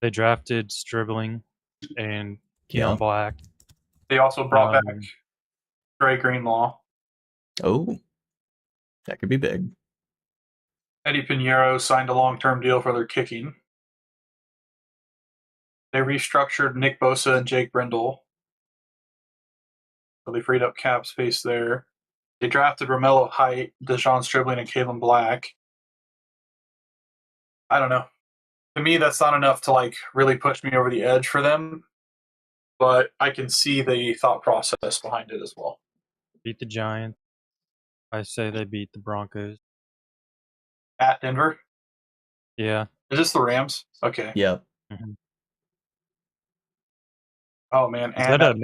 They drafted Stribling and Keon Black. They also brought back Dre Greenlaw. Oh, that could be big. Eddie Pinheiro signed a long-term deal for their kicking. They restructured Nick Bosa and Jake Brindle. So they freed up cap space there. They drafted Romello Height, Deshaun Stribling, and Kalen Black. I don't know. To me, that's not enough to like really push me over the edge for them. But I can see the thought process behind it as well. Beat the Giants. I say they beat the Broncos. At Denver? Yeah. Is this the Rams? Okay. Yep. Mm-hmm. Oh, man. Is that a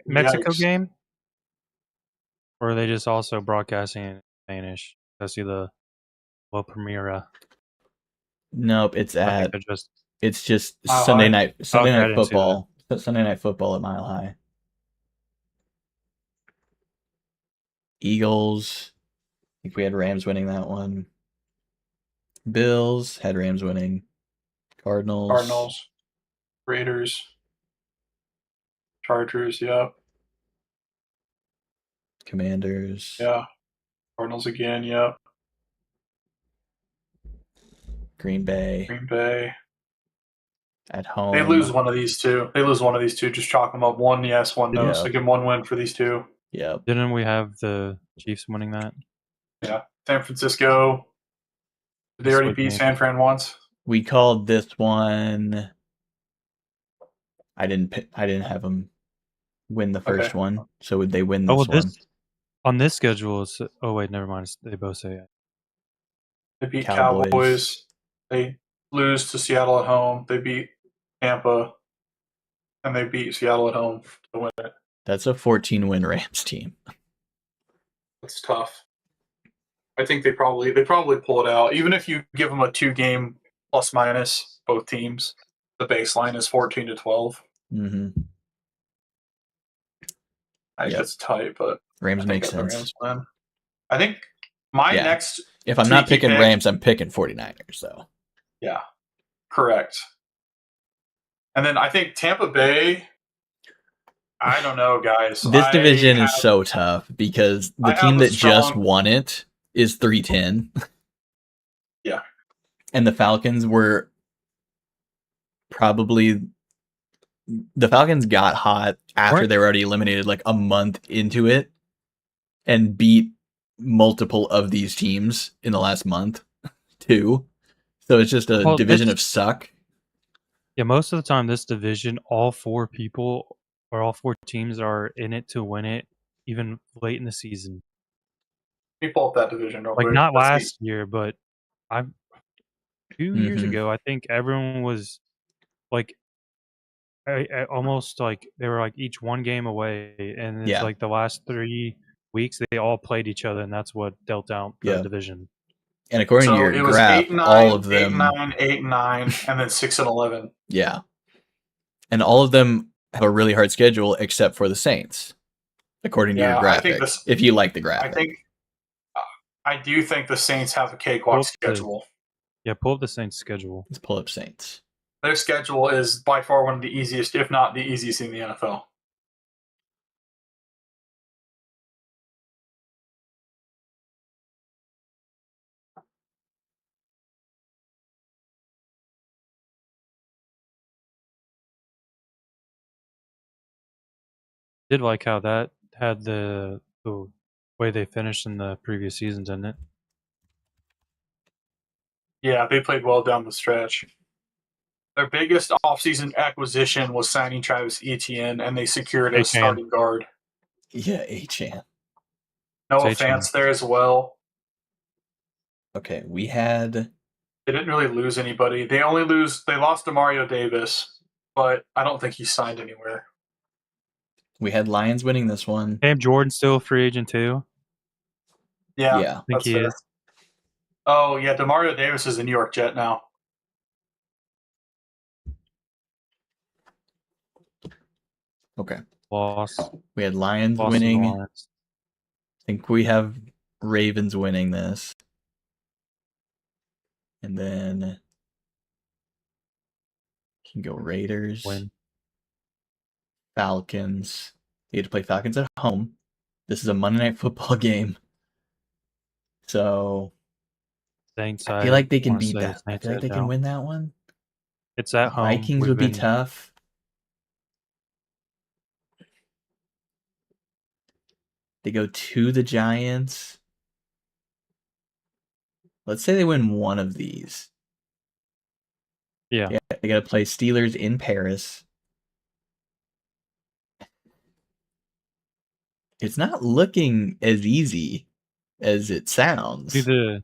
Mexico game? Or are they just also broadcasting in Spanish? I see the La Primera. Nope, it's just Mile Sunday High. night football. Sunday night football at Mile High. Eagles. I think we had Rams winning that one. Bills had Rams winning. Cardinals. Raiders. Chargers, yep. Commanders. Yeah. Cardinals again, yep. Green Bay. At home. They lose one of these two. Just chalk them up. One yes, one no. So give them one win for these two. Yeah. Didn't we have the Chiefs winning that? Yeah. San Francisco. Did they already beat San Fran once? We called this one. I didn't have them win the first one. So would they win this one? On this schedule, wait, never mind. They both say it. They beat Cowboys. They lose to Seattle at home. They beat Tampa. And they beat Seattle at home to win it. That's a 14-win Rams team. That's tough. I think they probably pull it out. Even if you give them a 2-game plus minus, both teams, the baseline is 14-12. Mm-hmm. I think it's tight, but Rams make sense. Rams win. I think my next. If I'm not picking Rams, I'm picking 49ers, though. Yeah, correct. And then I think Tampa Bay. I don't know, guys. This division is so tough because the team that just won it is 3-10. Yeah. And the Falcons were probably... The Falcons got hot after they were already eliminated like a month into it and beat multiple of these teams in the last month, too. So it's just a division of suck. Yeah, most of the time this division, all four teams are in it to win it, even late in the season. We pull up that division. Like not last year, but 2 years ago, I think everyone was like almost like they were like each one game away, and it's like the last 3 weeks they all played each other, and that's what dealt out the division. And according to your graph, all of them 8-9, and then 6-11. Yeah, and all of them have a really hard schedule except for the Saints, according to your graphic. If you like the graphic, I do think the Saints have a cakewalk schedule. Pull up the Saints' schedule. Let's pull up Saints. Their schedule is by far one of the easiest, if not the easiest, in the NFL. Did like how that had the way they finished in the previous seasons, didn't it? Yeah, they played well down the stretch. Their biggest offseason acquisition was signing Travis Etienne, and they secured a starting guard. Yeah, Achane. Noah Fant there as well. Okay, they didn't really lose anybody. They lost to Mario Davis, but I don't think he signed anywhere. We had Lions winning this one. Cam Jordan's still a free agent too. Yeah, I think he is. Oh yeah, Demario Davis is a New York Jet now. Okay. Loss. We had Lions Loss to the winning. Lions. I think we have Ravens winning this. And then can go Raiders. Win. Falcons. You get to play Falcons at home. This is a Monday Night Football game. So Saints. I feel like they can wanna beat say that. I Saints feel like head they can down. win that one. It's at home. Vikings would be tough. They go to the Giants. Let's say they win one of these. Yeah. They got to play Steelers in Paris. It's not looking as easy as it sounds. Do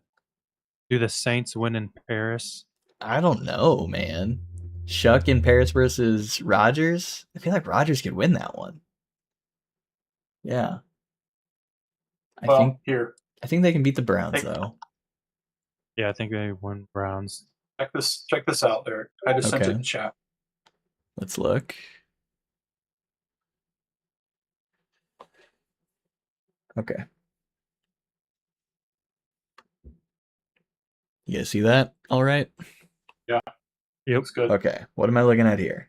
the Saints win in Paris? I don't know, man. Shuck in Paris versus Rodgers? I feel like Rodgers could win that one. Yeah. I think they can beat the Browns though. Yeah, I think they win Browns. Check this out there. I just sent it in the chat. Let's look. Okay. You guys see that? All right. Yeah. Yep. Looks good. Okay. What am I looking at here?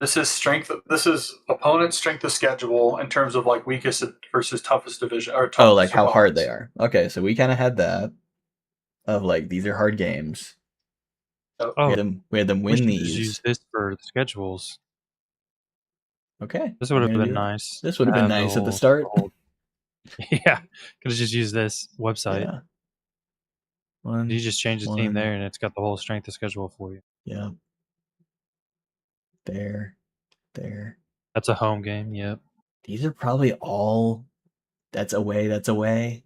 This is strength. This is opponent's strength of schedule in terms of like weakest versus toughest division. Or toughest like how opponents. hard they are. Okay, so we kind of had that of like these are hard games. Oh, we had them win these. Just use this for the schedules. Okay, this would have been nice. This would have been nice at the start. Yeah, could have just used this website. Yeah. You just change the team there, and it's got the whole strength of schedule for you. Yeah. There. That's a home game. Yep. These are probably all. That's away.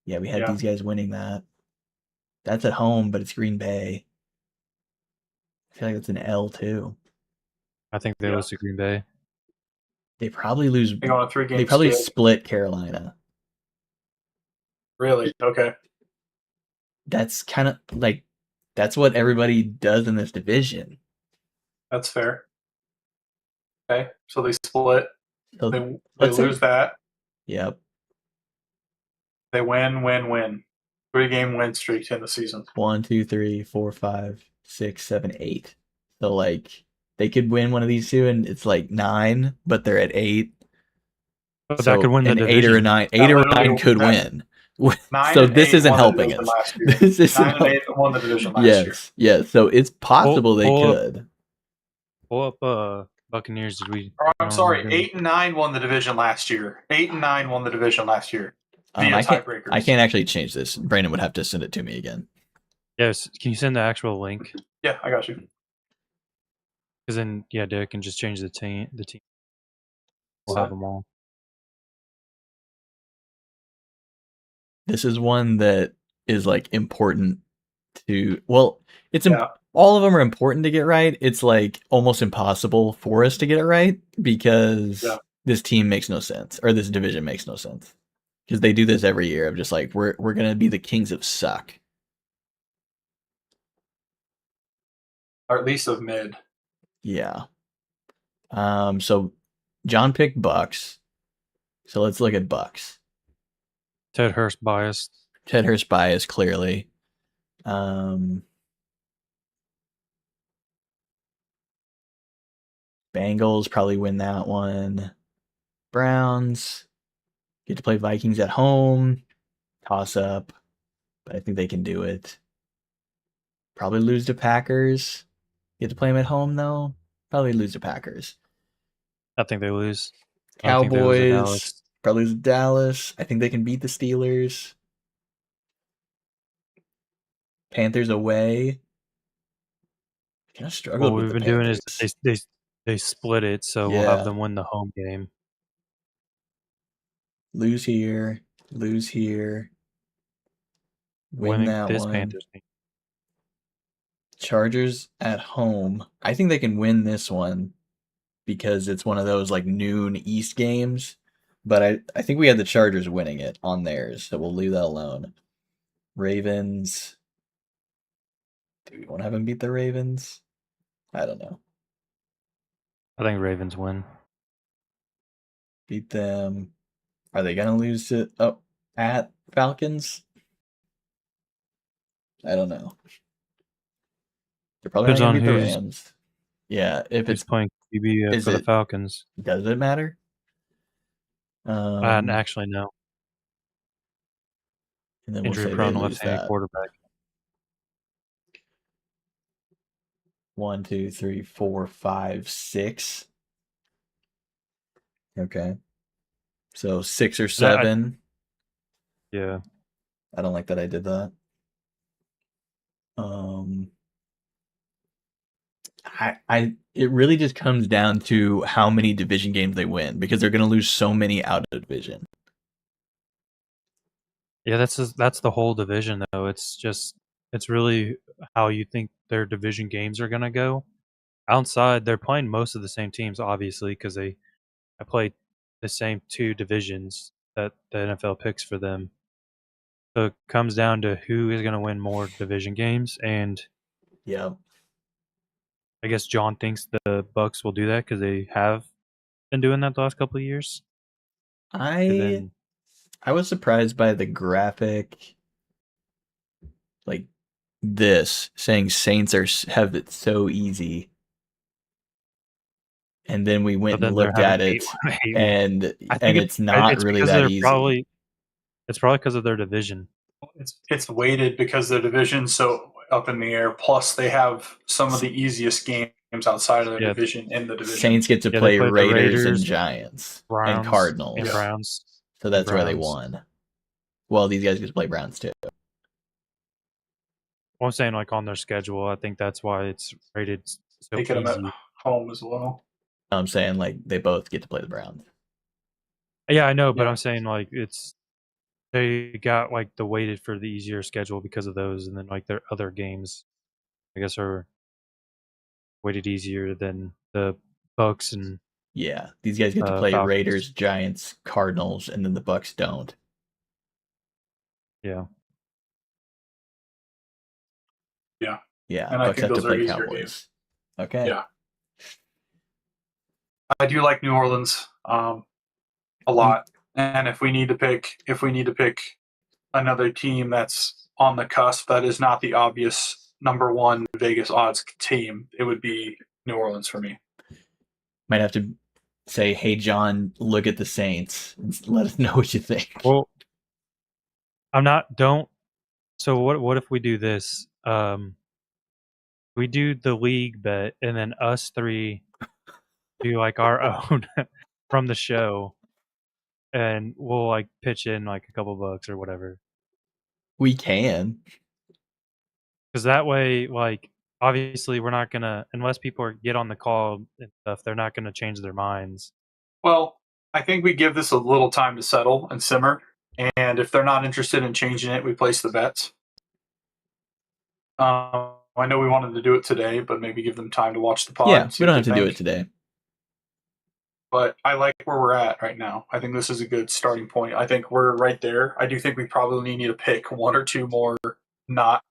Yeah, we had these guys winning that. That's at home, but it's Green Bay. I feel like it's an L too. I think they lose to Green Bay. They probably lose. They go on a 3-game. They probably split Carolina. Really? Okay. That's kind of like that's what everybody does in this division. That's fair. Okay, so they split. So they lose that. Yep. They win. 3-game win streak in the season. 1, 2, 3, 4, 5, 6, 7, 8. So like they could win one of these two, and it's like 9, but they're at 8. But that could win the division. 8 or 9. 8 or 9 could win. 9 so this isn't helping us. This isn't 9 and 8 won the division last year. Yes. So it's possible they could. Pull up Buccaneers. I'm sorry. 8 and 9 won the division last year. 8 and 9 won the division last year. I can't actually change this. Brandon would have to send it to me again. Yes. Can you send the actual link? Yeah, I got you. Because then, Derek can just change the team. We'll have them all. This is one that is like important to. Well, all of them are important to get right. It's like almost impossible for us to get it right because this team makes no sense, or this division makes no sense, because they do this every year of just like we're gonna be the kings of suck, or at least of mid. Yeah. So John picked Bucks. So let's look at Bucks. Ted Hurst biased, clearly. Bengals probably win that one. Browns get to play Vikings at home. Toss up, but I think they can do it. Probably lose to Packers. Get to play them at home though. Probably lose to Packers. I think they lose. Cowboys probably lose to Dallas. I think they can beat the Steelers. Panthers away. Kind of struggled. What we've been doing is they split it, so we'll have them win the home game. Lose here. Win that one. Panthers game. Chargers at home. I think they can win this one because it's one of those like noon East games. But I think we had the Chargers winning it on theirs, so we'll leave that alone. Ravens. Do we want to have them beat the Ravens? I don't know. I think Ravens win. Beat them. Are they going to lose to at Falcons? I don't know. They're probably not going to beat the Rams. Yeah, if it's playing QB for the Falcons. Does it matter? Actually, no. And then Injury prone left-handed quarterback. 1, 2, 3, 4, 5, 6. Okay. So 6 or 7. Yeah. I don't like that I did that. It really just comes down to how many division games they win, because they're going to lose so many out of division. Yeah, that's the whole division though. It's really how you think their division games are going to go. Outside, they're playing most of the same teams, obviously, because I played the same 2 divisions that the NFL picks for them. So it comes down to who is going to win more division games, and yeah, I guess John thinks the Bucks will do that because they have been doing that the last couple of years. I was surprised by the graphic, like this saying Saints have it so easy. And then we went and looked at it, and it's not really that easy. It's probably because of their division. It's weighted because their division's so up in the air. Plus, they have some of the easiest games outside of their division in the division. Saints get to play Raiders and Giants, Browns, and Cardinals, and Browns. So that's where they won. Well, these guys get to play Browns too. Well, I'm saying like on their schedule, I think that's why it's rated so they get them at home as well. I'm saying like they both get to play the Browns. Yeah, I know, but I'm saying like they got like the weighted for the easier schedule because of those, and then like their other games, I guess, are weighted easier than the Bucks and these guys get to play Falcons. Raiders, Giants, Cardinals, and then the Bucks don't. Yeah. And Bucks have to play Cowboys. Games. Okay. Yeah. I do like New Orleans a lot, and if we need to pick another team that's on the cusp that is not the obvious number 1 Vegas odds team, it would be New Orleans for me. Might have to say, hey John, look at the Saints and let us know what you think. Well, so what if we do this? We do the league bet, and then us 3 do like our own from the show, and we'll like pitch in like a couple bucks or whatever. We can, because that way, like obviously, we're not gonna, unless people get on the call and stuff, they're not gonna change their minds. Well, I think we give this a little time to settle and simmer, and if they're not interested in changing it, we place the bets. I know we wanted to do it today, but maybe give them time to watch the pod. Yeah, we don't have to do it today. But I like where we're at right now. I think this is a good starting point. I think we're right there. I do think we probably need to pick 1 or 2 more not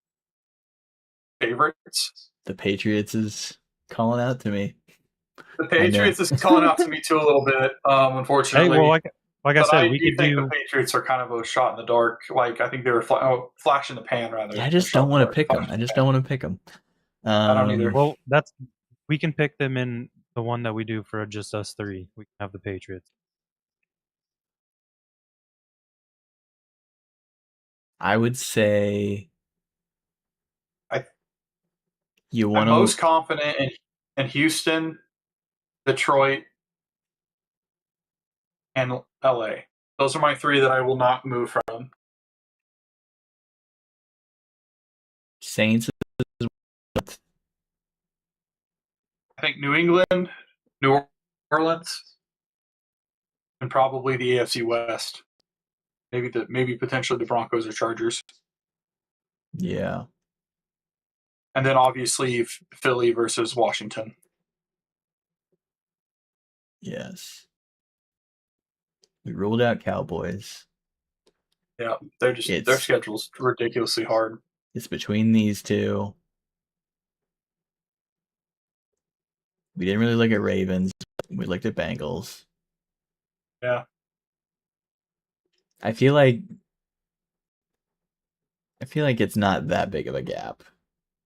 favorites. The Patriots is calling out to me. The Patriots is calling out to me too a little bit, unfortunately. Hey, well, like I said, we could think the Patriots are kind of a shot in the dark. Like I think they were flash in the pan rather. I just don't want to pick them. I don't either. Well, we can pick them in the one that we do for just us 3. We can have the Patriots. I would say I'm want most confident in Houston, Detroit, and LA. Those are my 3 that I will not move from. Saints. I think New England, New Orleans, and probably the AFC West. Maybe potentially the Broncos or Chargers. Yeah. And then obviously Philly versus Washington. Yes. We ruled out Cowboys. Yeah, their schedule's ridiculously hard. It's between these two. We didn't really look at Ravens. We looked at Bengals. Yeah. I feel like it's not that big of a gap.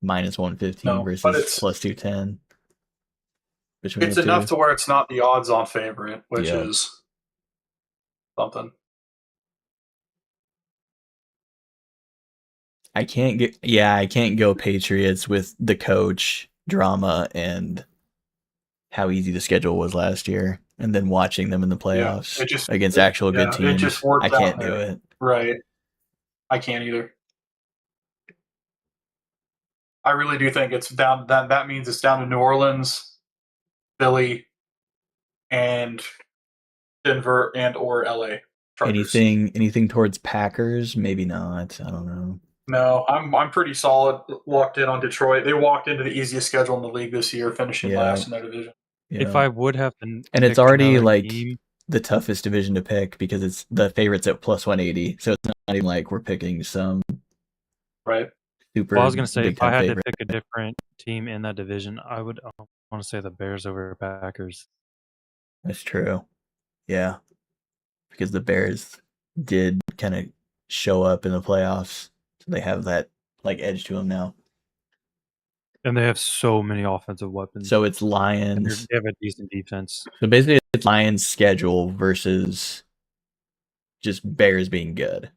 Minus 115 versus plus 210. It's enough to where it's not the odds-on favorite, which is something. I can't go Patriots with the coach drama and how easy the schedule was last year, and then watching them in the playoffs against actual good teams. I can't do it. Right. I can't either. I really do think it's down. That means it's down to New Orleans, Philly, and Denver and or LA. Chargers. Anything towards Packers? Maybe not. I don't know. No, I'm pretty solid locked in on Detroit. They walked into the easiest schedule in the league this year, finishing last in their division. Yeah. If I would have to, and it's already like the toughest division to pick because it's the favorites at plus 180. So it's not even like we're picking some super. Well, I was going to say if I had to pick a different team in that division, I would want to say the Bears over Packers. That's true. Yeah, because the Bears did kind of show up in the playoffs, so they have that like edge to them now. And they have so many offensive weapons. So it's Lions. They have a decent defense. So basically, it's Lions' schedule versus just Bears being good.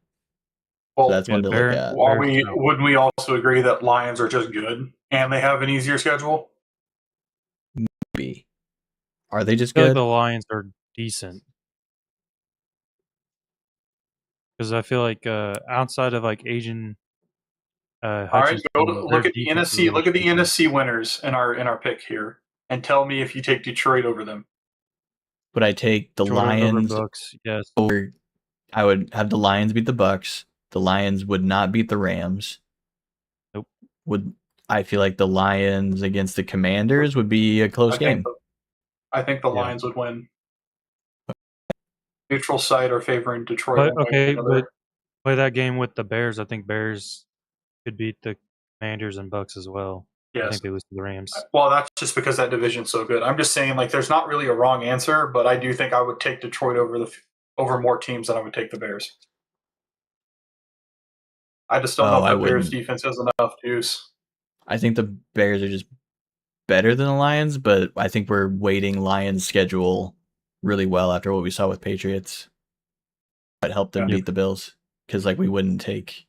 Well, so that's one to look at. Wouldn't we also agree that Lions are just good and they have an easier schedule? Maybe. Are they just good? Like the Lions are decent. Because I feel like outside of like Asian. All right, look at the NFC. Look at the NFC winners in our pick here, and tell me if you take Detroit over them. Would I take the Lions? Over Bucks, yes. Or I would have the Lions beat the Bucks. The Lions would not beat the Rams. Nope. I feel like the Lions against the Commanders would be a close game. I think the Lions would win. Neutral site are favoring Detroit. But play that game with the Bears. I think Bears could beat the Commanders and Bucks as well. Yes. I think they lose to the Rams. Well, that's just because that division's so good. I'm just saying, like, there's not really a wrong answer, but I do think I would take Detroit over more teams than I would take the Bears. I just don't know if the Bears defense has enough juice. I think the Bears are just better than the Lions, but I think we're weighting Lions' schedule really well after what we saw with Patriots. That helped them beat the Bills because, like, we wouldn't take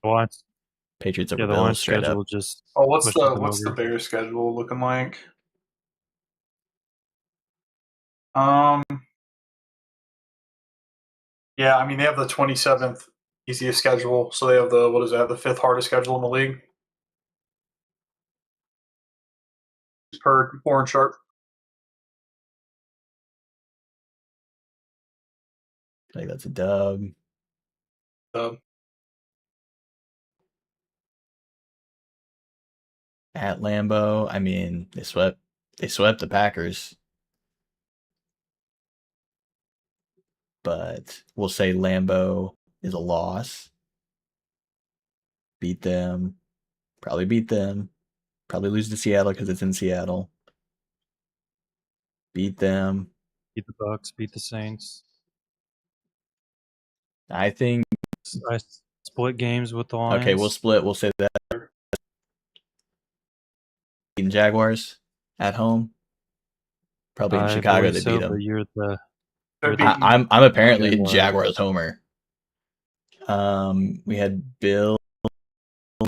Patriots over Bills. Lions schedule just. What's the Bears schedule looking like? Yeah, I mean they have the 27th easiest schedule, so they have the fifth hardest schedule in the league. Per Warren Sharp. I think that's a dub. At Lambeau, I mean, they swept the Packers. But we'll say Lambeau is a loss. Beat them. Probably beat them. Probably lose to Seattle because it's in Seattle. Beat them. Beat the Bucks. Beat the Saints. I think I split games with the Lions. Okay, we'll split. We'll say that. Beating Jaguars at home. Probably in Chicago they beat them. You're I'm apparently a Jaguars homer. We had Bill. We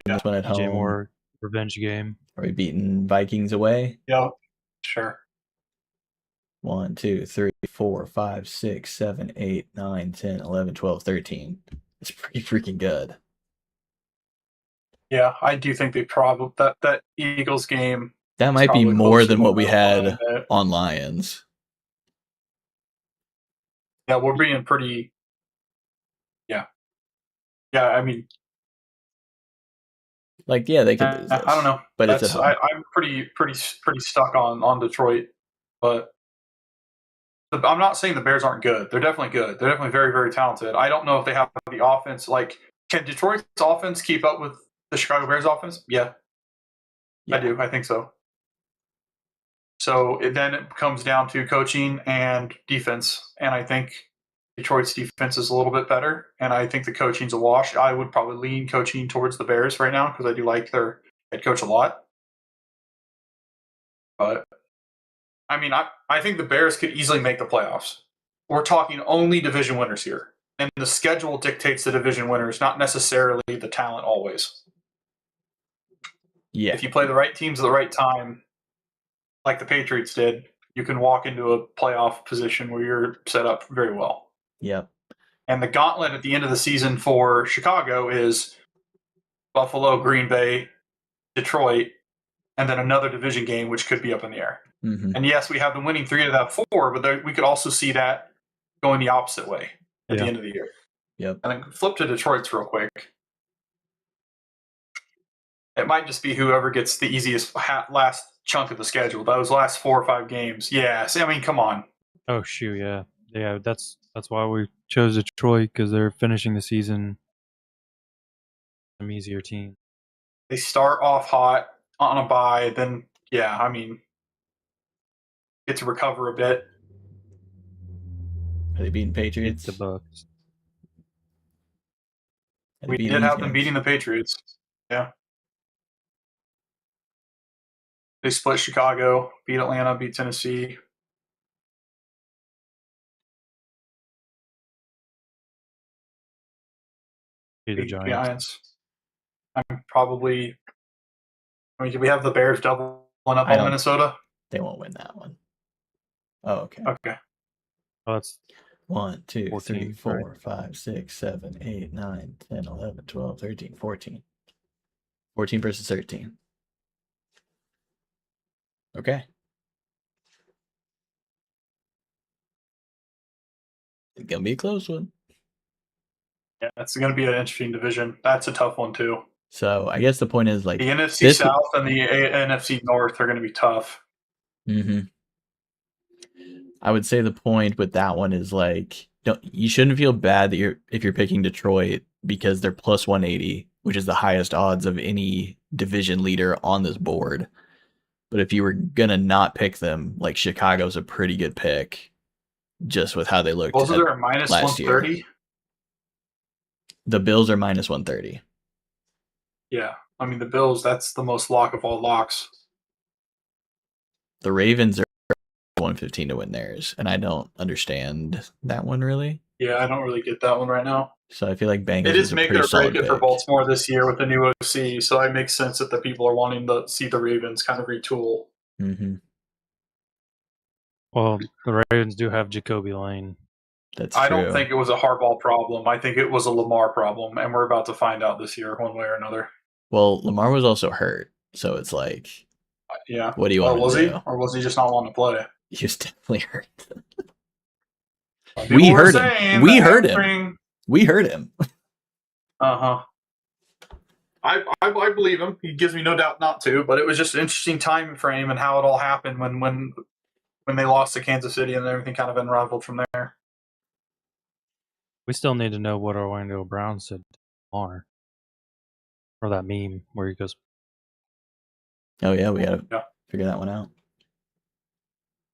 just went at home. More revenge game. Are we beating Vikings away? Yeah, sure. 1, 2, 3, 4, 5, 6, 7, 8, 9, 10, 11, 12, 13. It's pretty freaking good. Yeah, I do think they probably that Eagles game. That might be more than what we had on Lions. Yeah, we're being pretty. Yeah, I mean, they could lose this. I don't know, but it's at home. I'm pretty stuck on Detroit, but I'm not saying the Bears aren't good. They're definitely good. They're definitely very, very talented. I don't know if they have the offense. Like, can Detroit's offense keep up with the Chicago Bears offense? Yeah. I do. I think so. So then it comes down to coaching and defense. And I think Detroit's defense is a little bit better. And I think the coaching's a wash. I would probably lean coaching towards the Bears right now because I do like their head coach a lot. But, I mean, I think the Bears could easily make the playoffs. We're talking only division winners here. And the schedule dictates the division winners, not necessarily the talent always. Yeah. If you play the right teams at the right time, like the Patriots did, you can walk into a playoff position where you're set up very well. Yep. And the gauntlet at the end of the season for Chicago is Buffalo, Green Bay, Detroit, and then another division game, which could be up in the air. Mm-hmm. And yes, we have been winning 3 of that 4, but we could also see that going the opposite way at the end of the year. Yep. And then flip to Detroit's real quick. It might just be whoever gets the easiest last chunk of the schedule. Those last 4 or 5 games. Yeah, I mean, come on. Oh shoot, yeah. That's why we chose Detroit, because they're finishing the season some easier team. They start off hot on a bye, then I mean, get to recover a bit. Are they beating Patriots? The Bucks. We did have them beating the Patriots. Yeah. They split Chicago, beat Atlanta, beat Tennessee. Beat the Giants. I'm probably. I mean, do we have the Bears doubling up on Minnesota? They won't win that one. Oh, okay. Okay. Well, that's 1, 2, 14, 3, 4, right? 5, 6, 7, 8, 9, 10, 11, 12, 13, 14. 14 versus 13. Okay. It's going to be a close one. Yeah, it's going to be an interesting division. That's a tough one, too. So I guess the point is, like, the NFC South and the NFC North are going to be tough. Mm-hmm. I would say the point with that one is, like, you shouldn't feel bad that if you're picking Detroit because they're plus 180, which is the highest odds of any division leader on this board. But if you were gonna not pick them, like, Chicago's a pretty good pick, just with how they looked. Also, they're a minus last 130. Year. The Bills are minus 130. Yeah, I mean the Bills. That's the most lock of all locks. The Ravens are 115 to win theirs, and I don't understand that one really. Yeah, I don't really get that one right now. So I feel like Bengals. It is make it or break it for Baltimore this year with the new OC, so it makes sense that the people are wanting to see the Ravens kind of retool. Mm-hmm. Well, the Ravens do have Jacoby Lane. That's true. I don't think it was a Harbaugh problem. I think it was a Lamar problem, and we're about to find out this year one way or another. Well, Lamar was also hurt, so it's like, yeah. What do you want to do? Was he, or was he just not wanting to play? He was definitely hurt. We heard him. We heard him. We heard him. I believe him. He gives me no doubt not to. But it was just an interesting time frame and how it all happened when they lost to Kansas City and everything kind of unraveled from there. We still need to know what Orlando Brown said to Lamar, or that meme where he goes. Oh yeah, we gotta figure that one out.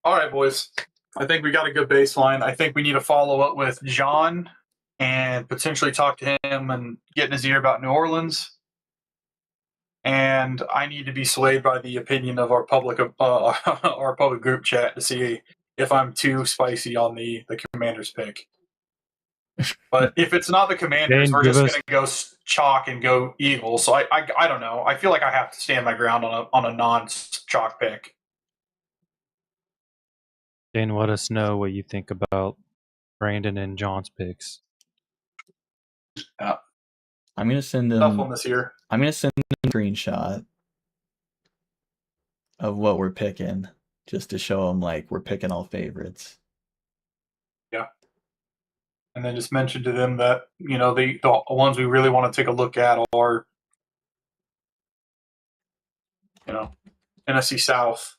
All right, boys. I think we got a good baseline. I think we need to follow up with John and potentially talk to him and get in his ear about New Orleans. And I need to be swayed by the opinion of our public group chat to see if I'm too spicy on the Commanders pick. But if it's not the Commanders, we're just going to go chalk and go Eagles. So I don't know. I feel like I have to stand my ground on a non-chalk pick. Dane, let us know what you think about Brandon and John's picks. Yeah. I'm gonna send him. Tough one this year. I'm gonna send him a screenshot of what we're picking, just to show him like we're picking all favorites. Yeah. And then just mention to them that the ones we really want to take a look at are NFC South.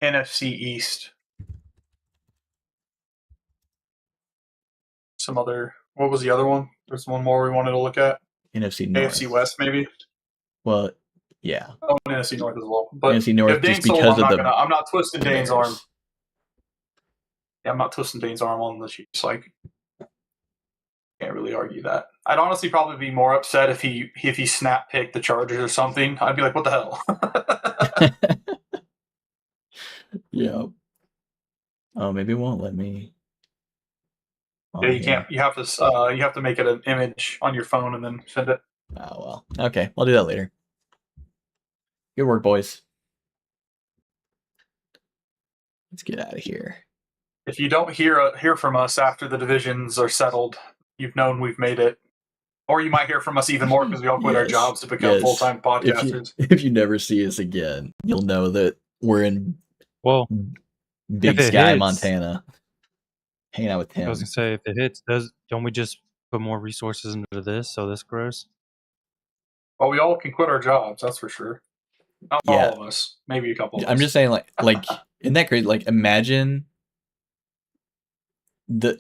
NFC East. Some other. What was the other one? There's one more we wanted to look at. NFC North. AFC West, maybe. Well, yeah. Oh, and NFC North as well. But NFC North if Dane's just because sold, of I'm not twisting Dane's Bears. arm. Yeah, I'm not twisting Dane's arm on the Chiefs. Like, can't really argue that. I'd honestly probably be more upset if he snap picked the Chargers or something. I'd be like, what the hell? Yeah. Oh, maybe it won't let me. Yeah, you can't. You have to make it an image on your phone and then send it. Oh well. Okay, I'll do that later. Good work, boys. Let's get out of here. If you don't hear from us after the divisions are settled, you've known we've made it. Or you might hear from us even more because we all quit our jobs to become full-time podcasters. If you never see us again, you'll know that we're in Big Sky, Montana. Hanging out with Tim. I was gonna say, if it hits, don't we just put more resources into this so this grows? Well, we all can quit our jobs, that's for sure. Not all of us, maybe a couple of us. I'm just saying, like isn't that crazy? Like, imagine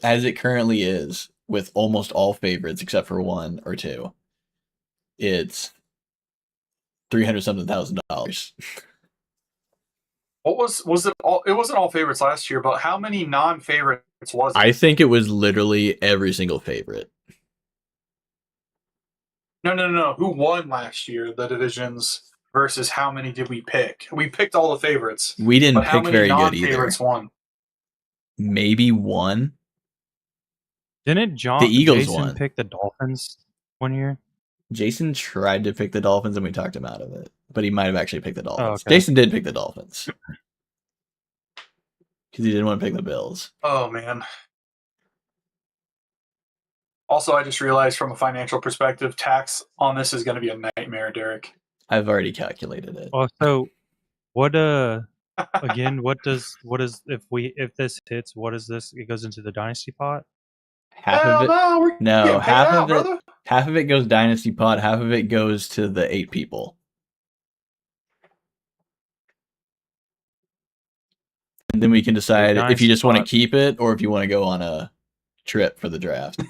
as it currently is with almost all favorites except for one or two. It's $300,000. What was it? It wasn't all favorites last year, but how many non-favorites was it? I think it was literally every single favorite. No. Who won last year? The divisions versus how many did we pick? We picked all the favorites. We didn't pick very good either. Favorites won. Maybe one. Didn't the Eagles Jason won. Pick the Dolphins one year? Jason tried to pick the Dolphins and we talked him out of it, but he might have actually picked the Dolphins. Oh, okay. Jason did pick the Dolphins because he didn't want to pick the Bills. Oh man. Also, I just realized from a financial perspective, tax on this is going to be a nightmare, Derek. I've already calculated it. Also, what again? What is if this hits? What is this? It goes into the dynasty pot. Half of it goes dynasty pot. Half of it goes to the 8 people. And then we can decide if you just want to keep it or if you want to go on a trip for the draft.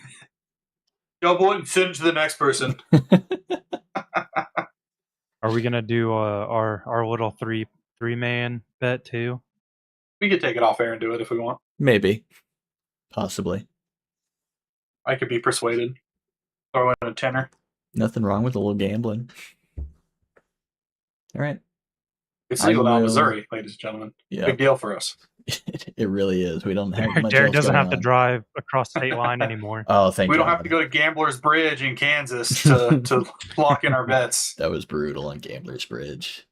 Double it and send it to the next person. Are we gonna do our little three-man bet too? We could take it off air and do it if we want. Maybe, possibly. I could be persuaded. Throw in a tenner. Nothing wrong with a little gambling. All right. It's legal now in Missouri, ladies and gentlemen. Yeah. Big deal for us. It really is. We don't have much Derek doesn't have on. to drive across the state line anymore. Oh, thank you. We don't have to go to Gambler's Bridge in Kansas to lock in our bets. That was brutal on Gambler's Bridge.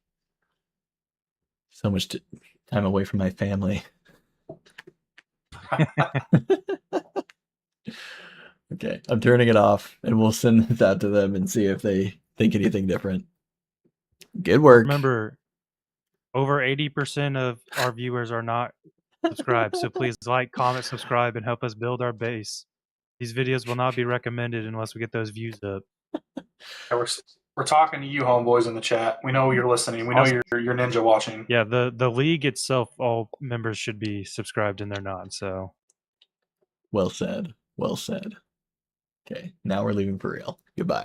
So much time away from my family. Okay, I'm turning it off, and we'll send this out to them and see if they think anything different. Good work. Remember, over 80% of our viewers are not subscribed, so please like, comment, subscribe, and help us build our base. These videos will not be recommended unless we get those views up. Yeah, we're talking to you, homeboys, in the chat. We know you're listening. We know you're ninja watching. Yeah, the league itself, all members should be subscribed, and they're not. So, well said. Well said. Okay, now we're leaving for real. Goodbye.